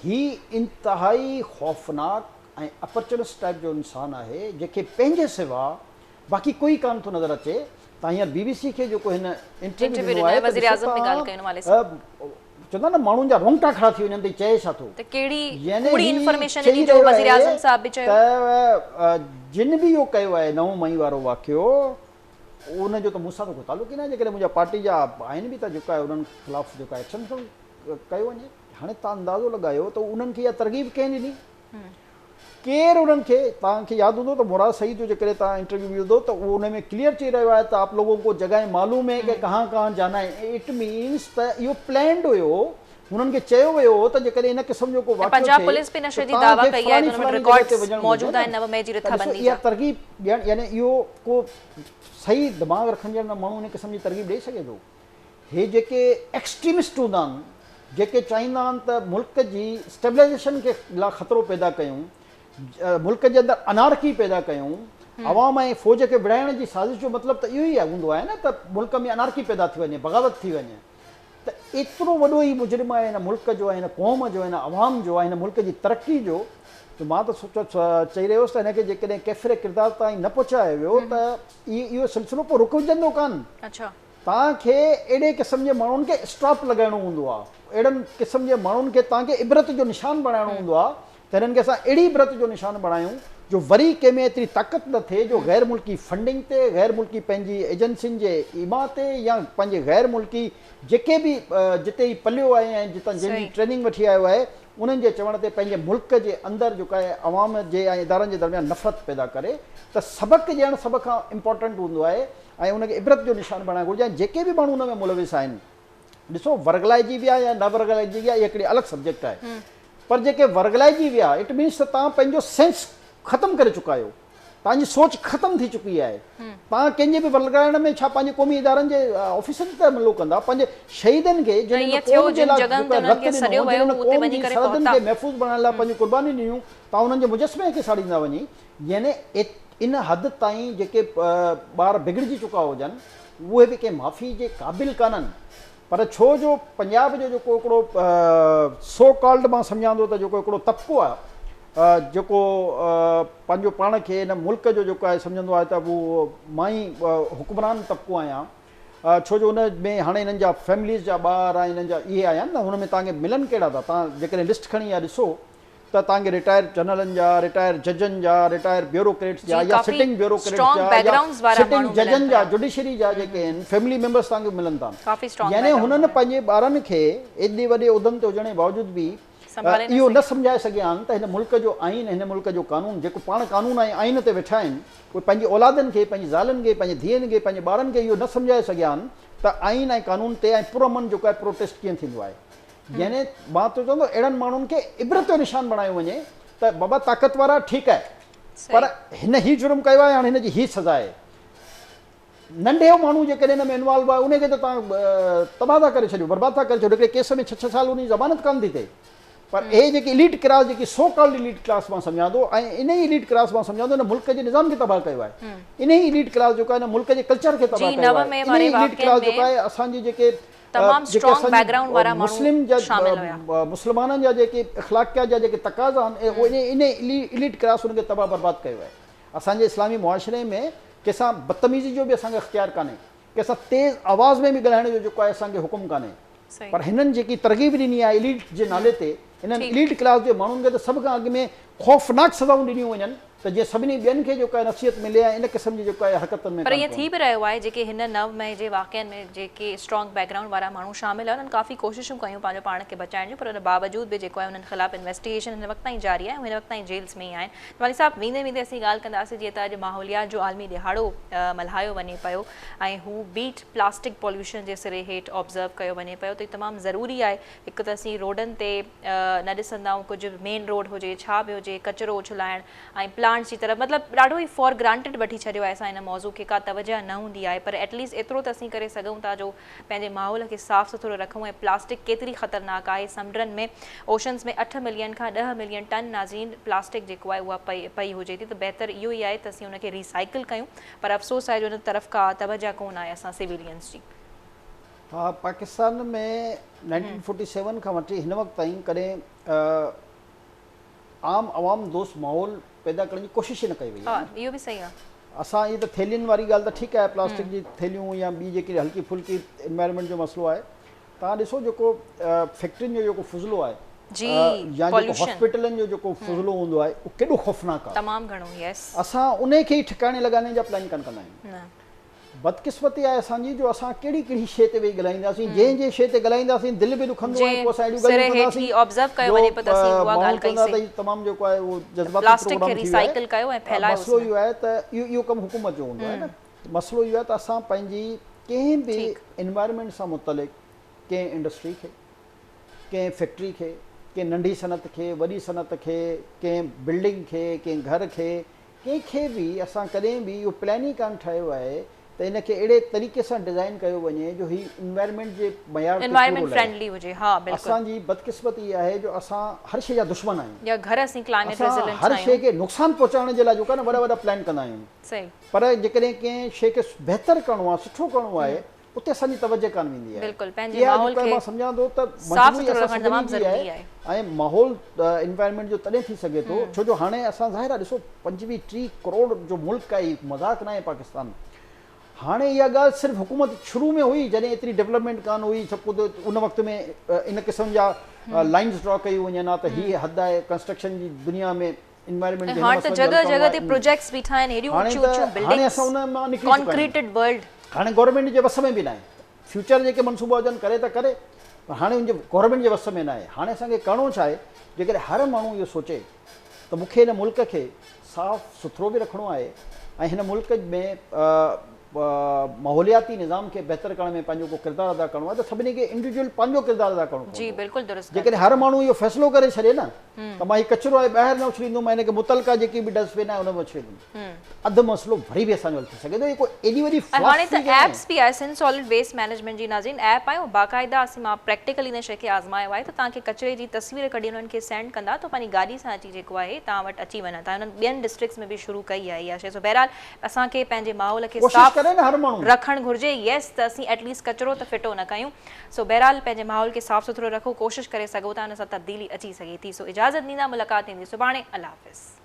ही इंतिहाई ख़ौफ़नाक ऐं अपरचुनिस्ट टाइप जो इंसानु आहे, जंहिंखे पंहिंजे सिवा बाक़ी कोई कान थो नज़र अचे। तव्हां हींअर BBC खे जेको हिन इंटरव्यू ॾिनो आहे, चवंदा न माण्हुनि जा रोंगटा खड़ा थी वञनि, त चए छा थो, जिन बि इहो कयो आहे 9 मई वारो वाक़ियो, उनजो त मूंसां त कोई तालुक ई न आहे। जेकॾहिं मुंहिंजा पार्टी जा आहिनि बि त जेको आहे उन्हनि ख़िलाफ़ु जेको एक्शन कयो वञे। हाणे तव्हां अंदाज़ो लॻायो त उन्हनि खे इहा तरग़ीब कंहिं ॾिनी, केरु उन्हनि खे, तव्हांखे यादि हूंदो त मुराद सईद जो जेकॾहिं तव्हां इंटरव्यू ॿुधो त उहो उन में क्लियर चई रहियो आहे त आप लोगों को जॻह मालूम है कि कहाँ कहाँ जाना है। इट मीन्स त इहो प्लैंड हुयो, हुननि खे चयो वियो हो त जेकॾहिं इन क़िस्म जो को पंजाब पुलिस पे नशे जी दावा कई आहे, हुन में रिकॉर्ड्स मौजूद आहिनि 9 मई जी रिथाबंदी जा। इहा तरग़ीब ॾियण, यानी इहो को सही दिमाग़ रखण जो माण्हू इन क़िस्म जी तरग़ीब ॾेई सघे थो। हे जेके एक्सट्रीमिस्ट हूंदा आहिनि, जेके चाहींदा आहिनि त मुल्क जी स्टेबलाइज़ेशन खे लाइ ख़तरो पैदा कयूं, मुल्क जे अंदरि अनारकी पैदा कयूं, अवाम ऐं फ़ौज खे विढ़ाइण जी साज़िश जो मतिलबु त इहो ई हूंदो आहे न, त मुल्क में अनारकी पैदा थी वञे, बग़ावत थी वञे। त एतिरो वॾो ई मुजरिम आहे हिन मुल्क जो, हिन क़ौम जो, हिन अवाम जो, हिन मुल्क जी तरक़ी जो। त मां त चई रहियो हुउसि त हिनखे जेकॾहिं कैफ़िर किरदार ताईं न पहुचायो वियो त इहो सिलसिलो पोइ रुकजंदो कान। तव्हांखे अहिड़े क़िस्म जे माण्हुनि खे स्टॉप लॻाइणो हूंदो आहे, अहिड़नि क़िस्म जे माण्हुनि खे तव्हांखे इबरत जो निशान बणाइणो हूंदो आहे त हिननि खे असां अहिड़ी इबरत जो निशान बणायूं जो वरी कंहिंमें एतिरी ताक़त न थिए जो गैर मुल्की फंडिंग ते, गैर मुल्की पंहिंजी एजेंसियुनि जे ईमा ते या पंहिंजे गैर मुल्की जेके बि जिते ई पलियो आहे ऐं जितां जंहिंजी ट्रेनिंग वठी आयो आहे उन्हनि जे चवण ते पंहिंजे मुल्क जे अंदरि जेका आहे अवाम जे ऐं इदारनि जे दरमियान नफ़रत पैदा करे, त सबक़ु ॾियणु सभ खां इम्पोर्टेंट हूंदो आहे ऐं उनखे इबरत जो निशान बणाइणु घुरिजे। ऐं जेके बि माण्हू हुन में मुलविस आहिनि, ॾिसो वर्गलाइजी विया या न वर्गलाइजी विया इहा हिकिड़ी अलॻि सब्जेक्ट आहे, पर जेके वर्गलाइजी विया इट मीन्स त तव्हां पंहिंजो सेंस ख़तमु करे चुका आहियो, तव्हांजी सोच ख़तमु थी चुकी आहे। तव्हां कंहिंजे बि वर्गाइण में छा पंहिंजे क़ौमी इदारनि जे ऑफिसनि ते हमिलो कंदा, पंहिंजे शहीदनि खे महफ़ूज़ बणाइण लाइ पंहिंजी क़ुर्बानी ॾिनियूं, तव्हां उन्हनि जे मुजस्मे खे साड़ींदा वञी। यानी इन हद ताईं जेके ॿार बिगड़जी चुका हुजनि उहे बि कंहिं माफ़ी जे क़ाबिल कान्हनि, पर छो जो पंजाब जो जेको हिकिड़ो सो कॉल्ड मां सम्झां थो त जेको हिकिड़ो तबिको आहे जेको पंहिंजो पाण खे हिन मुल्क जो जेको आहे सम्झंदो आहे त उहो मां ई हुक्मरान तबिको आहियां, छो जो हुन में हाणे हिननि जा फैमिलीज़ जा ॿार ऐं हिननि जा इहे आया आहिनि न, हुन में तव्हांखे मिलनि कहिड़ा था, तव्हां जेकॾहिं लिस्ट खणी या ॾिसो त तव्हांखे रिटायर जनरलनि जा, रिटायर जजनि जा, रिटायर ब्यूरोक्रेट्स जा या सिटिंग ब्यूरोक्रेट्स जा या सिटिंग जजनि जा, जुडिशरी जा जेके आहिनि फैमिली मेंबर्स तव्हांखे मिलनि था। यानी हुननि पंहिंजे ॿारनि खे एॾे वॾे उहिदनि ते हुजण जे बावजूद बि इहो न सम्झाए सघिया आहिनि त हिन मुल्क जो आइन, हिन मुल्क जो कानून जेको पाण कानून ऐं आइन ते वेठा आहिनि, उहे पंहिंजी औलादनि खे, पंहिंजी ज़ालनि खे, पंहिंजी धीअनि खे, पंहिंजे ॿारनि खे इहो न सम्झाए सघिया आहिनि त आइन ऐं कानून ते ऐं पुरअमन जेको आहे प्रोटेस्ट कीअं थींदो आहे। यानी मां त चवंदो अहिड़नि माण्हुनि खे इबरत जो निशान बणायो वञे त बाबा ताक़त वारा ठीकु आहे, पर हिन ही जुर्म कयो आहे, हाणे हिनजी ही सज़ा आहे। नंढे माण्हू जेकॾहिं हिन में इन्वॉल्व आहे उनखे त तव्हां तबाह था करे छॾियो, बर्बाद था करे छॾियो, हिकिड़े केस में 6 साल उनजी ज़मानत कान थी थिए। पर इहे जेकी इलीट क्लास, जेकी सो कॉल्ड इलीट क्लास मां सम्झां थो, ऐं इन ई इलीट क्लास मां सम्झां थो हिन मुल्क जे निज़ाम खे तबाह कयो आहे, इन ई इलीट क्लास जेको आहे हिन मुल्क जे कल्चर खे तबाह कयो आहे, इन ई इलीट क्लास जेको आहे असांजी जेके मुस्लिम जा मुस्लमाननि जा जेके अख़लाक़ियात जा जेके तक़ाज़ा आहिनि इन इलीट क्लास उनखे तबाह बर्बाद कयो आहे। असांजे इस्लामी मुआशरे में कंहिंसां बदतमीज़ी जो बि असांखे इख़्तियार कान्हे, कंहिंसां तेज़ आवाज़ में बि ॻाल्हाइण जो जेको आहे असांखे हुकुम कान्हे, पर हिननि जेकी तरग़ीब ॾिनी आहे इलीट जे नाले ते, हिननि इलीट क्लास जे माण्हुनि खे त सभ खां अॻु में ख़ौफ़नाक सज़ाऊं ॾिनियूं वञनि त जीअं सभिनी ॿियनि खे जेको आहे नसीहत मिले ऐं इन क़िस्म जी जेको आहे हरकतुनि में। पर ईअं थी बि रहियो आहे जेके हिन 9 मई जे वाक़िअनि में जेके स्ट्रॉन्ग बैकग्राउंड वारा माण्हू शामिल आहिनि, उन्हनि काफ़ी कोशिशूं कयूं पंहिंजो पाण खे बचाइण जूं, पर उन बावजूद बि जेको आहे उन्हनि ख़िलाफ़ इन्वेस्टिगेशन हिन वक़्त ताईं जारी आहे, हिन वक़्त ताईं जेल्स में ई आहिनि। वाली साहब, वेंदे वेंदे असीं ॻाल्हि कंदासीं जीअं त अॼु माहौलियात जो आलमी ॾिहाड़ो मल्हायो वञे पियो ऐं हू बीट प्लास्टिक पॉल्यूशन जे सिरे हेठि ऑब्ज़र्व कयो वञे पियो, त तमामु ज़रूरी आहे। हिकु त असीं रोडनि ते न ॾिसंदा आहियूं, कुझु मेन रोड हुजे, छा बि हुजे, कचिरो उछलाइण ऐं प्लांट्स जी तरफ़, मतिलबु ॾाढो ई फॉर ग्रांटेड वठी छॾियो आहे असां हिन मौज़ू खे, का तवजह न हूंदी आहे, पर एटलीस्ट एतिरो त असीं करे सघूं था जो पंहिंजे माहौल खे साफ़ सुथरो रखूं। ऐं प्लास्टिक केतिरी ख़तरनाक आहे, समुंडनि में ओशन्स में 8 मिलियन खां 10 मिलियन टन नाज़रीन प्लास्टिक जेको आहे उहा पई हुजे थी, त बहितर इहो ई आहे त असीं उनखे रिसाइकिल कयूं, पर अफ़सोस आहे जो हुन तरफ़ का तवजह कोन आहे असां सिविलियंस जी। हा, पाकिस्तान में 1947 खां वठी हिन वक़्त ताईं कॾहिं आम आवाम दोस्त माहौल पैदा करण जी कोशिशि न कई वई आहे। इहो बि सही आहे। असां इहा त थैलियुनि वारी ॻाल्हि त ठीकु आहे, प्लास्टिक जी थैलियूं या ॿी जेकी हल्की फुल्की इन्वायरमेंट जो मसइलो आहे, तव्हां ॾिसो जेको फैक्ट्रियुनि जो जेको फुज़लो आहे या जेको हॉस्पिटलनि जो जेको फुज़लो हूंदो आहे उहो केॾो ख़ौफ़नाक आहे, तमामु घणो। यस, असां उन खे ई ठिकाणे लॻाइण जा प्लान कान कंदा आहियूं। बदकिस्मती आहे असांजी जो असां कहिड़ी कहिड़ी शइ ते वेही ॻाल्हाईंदासीं, जंहिं शइ ते ॻाल्हाईंदासीं दिलि बि दुखंदो आहे, पोइ असां अहिड़ियूं ॻाल्हियूं कंदासीं तमामु जेको आहे उहो जज़्बाती प्रोग्राम थी वियो आहे। मसइलो इहो आहे त इहो कमु हुकूमत जो हूंदो आहे न, मसइलो इहो आहे त असां पंहिंजी कंहिं बि एनवायरमेंट सां मुतलिक़ कंहिं इंडस्ट्री खे, कंहिं फैक्ट्री खे, कंहिं नंढी सनत खे, वॾी सनत खे, कंहिं बिल्डिंग खे, कंहिं घर खे, कंहिंखे बि असां कॾहिं बि इहो प्लान ई कान ठाहियो आहे त इनखे अहिड़े तरीक़े सां डिज़ाइन कयो वञे जो ही इन्वायरमेंट जे मयार फ्रेंडली हुजे। हा, बिल्कुलु। असांजी बदकिस्मती इहा आहे जो असां हर शइ जा दुश्मन आहियूं, या घर असीं क्लाइमेट रेज़िलेंट हर शइ खे नुक़सानु पहुचाइण जे लाइ जेको आहे न वॾा वॾा प्लान कंदा आहियूं। सही। पर जेकॾहिं कंहिं शइ खे बहितर करिणो आहे, सुठो करिणो आहे, उते असांजी तवजह कान वेंदी आहे। बिल्कुलु, पंहिंजे माहौल खे मां सम्झां थो त साफ़ सुथरो रखणु तमामु ज़रूरी आहे ऐं माहौल इन्वायरमेंट जो तॾहिं थी सघे थो छो जो हाणे असां ज़ाहिर आहे ॾिसो 25-30 करोड़ जो मुल्क आहे, मज़ाक न आहे पाकिस्तान। हाणे इहा ॻाल्हि सिर्फ़ु हुकूमत शुरू में हुई जॾहिं एतिरी डेवलपमेंट कान हुई सभु कुझु उन वक़्त में इन क़िस्म जा लाइन्स ड्रॉ कयूं वञनि हा त हीअ हद आहे कंस्ट्रक्शन जी दुनिया में इन्वायरमेंट हाणे त जगह जगह ते प्रोजेक्ट्स बि ठाहिनि हेॾियूं ऊंचियूं ऊंचियूं हाणे बिल्डिंग्स असां उन मां निकिरी चुका आहियूं। कॉन्क्रीटेड वर्ल्ड हाणे गवर्नमेंट जे वस में बि न आहे फ्यूचर जेके मनसूबा हुजनि करे त करे पर हाणे उनजे गवर्नमेंट जे वस में न आहे। हाणे असांखे करिणो छा आहे जेकॾहिं हर माण्हू इहो सोचे त मूंखे हिन मुल्क खे साफ़ सुथरो बि रखिणो आहे ऐं हिन मुल्क में माहौलियाती निज़ाम खे बहितर करण में पंहिंजो को किरदारु अदा करिणो आहे त सभिनी खे इंडिविजुअल पंहिंजो किरदारु अदा करिणो जी बिल्कुलु दुरुस्त जेकॾहिं हर माण्हू इहो फ़ैसिलो करे छॾे न त मां हीउ कचिरो आहे ॿाहिरि न उछलींदुमि मां हिनखे मुतलका जेकी बि डस्टबिन आहे हुन में उछलींदुमि अधु मसइलो वरी बि असांजो हल थी सघे थो। इहो एॾी वॾी हाणे त एप्स बि आहे सिन सॉलिड वेस्ट मैनेजमेंट जी नाज़रीन ऐप आहे बाक़ाइदा असीं मां प्रैक्टिकली हिन शइ खे आज़मायो आहे त तव्हांखे कचिरे जी तस्वीर कढी उन्हनि खे सेंड कंदा त पंहिंजी गाॾी सां अची जेको आहे तव्हां वटि अची वञा था। हुननि ॿियनि डिस्ट्रिक्ट्स में बि शुरू कई आहे इहा शइ। सो बहरहाल असांखे पंहिंजे माहौल खे साफ़ रखणु घुरिजे। येस त असीं एटलीस्ट कचिरो त फिटो न कयूं। सो बहरहाल पंहिंजे माहौल खे साफ़ सुथरो रखो कोशिशि करे सघो था हुन सां तब्दीली अची सघे थी। सो इजाज़त ॾींदा मुलाक़ात थींदी सुभाणे। अल्लाह हाफ़िज़।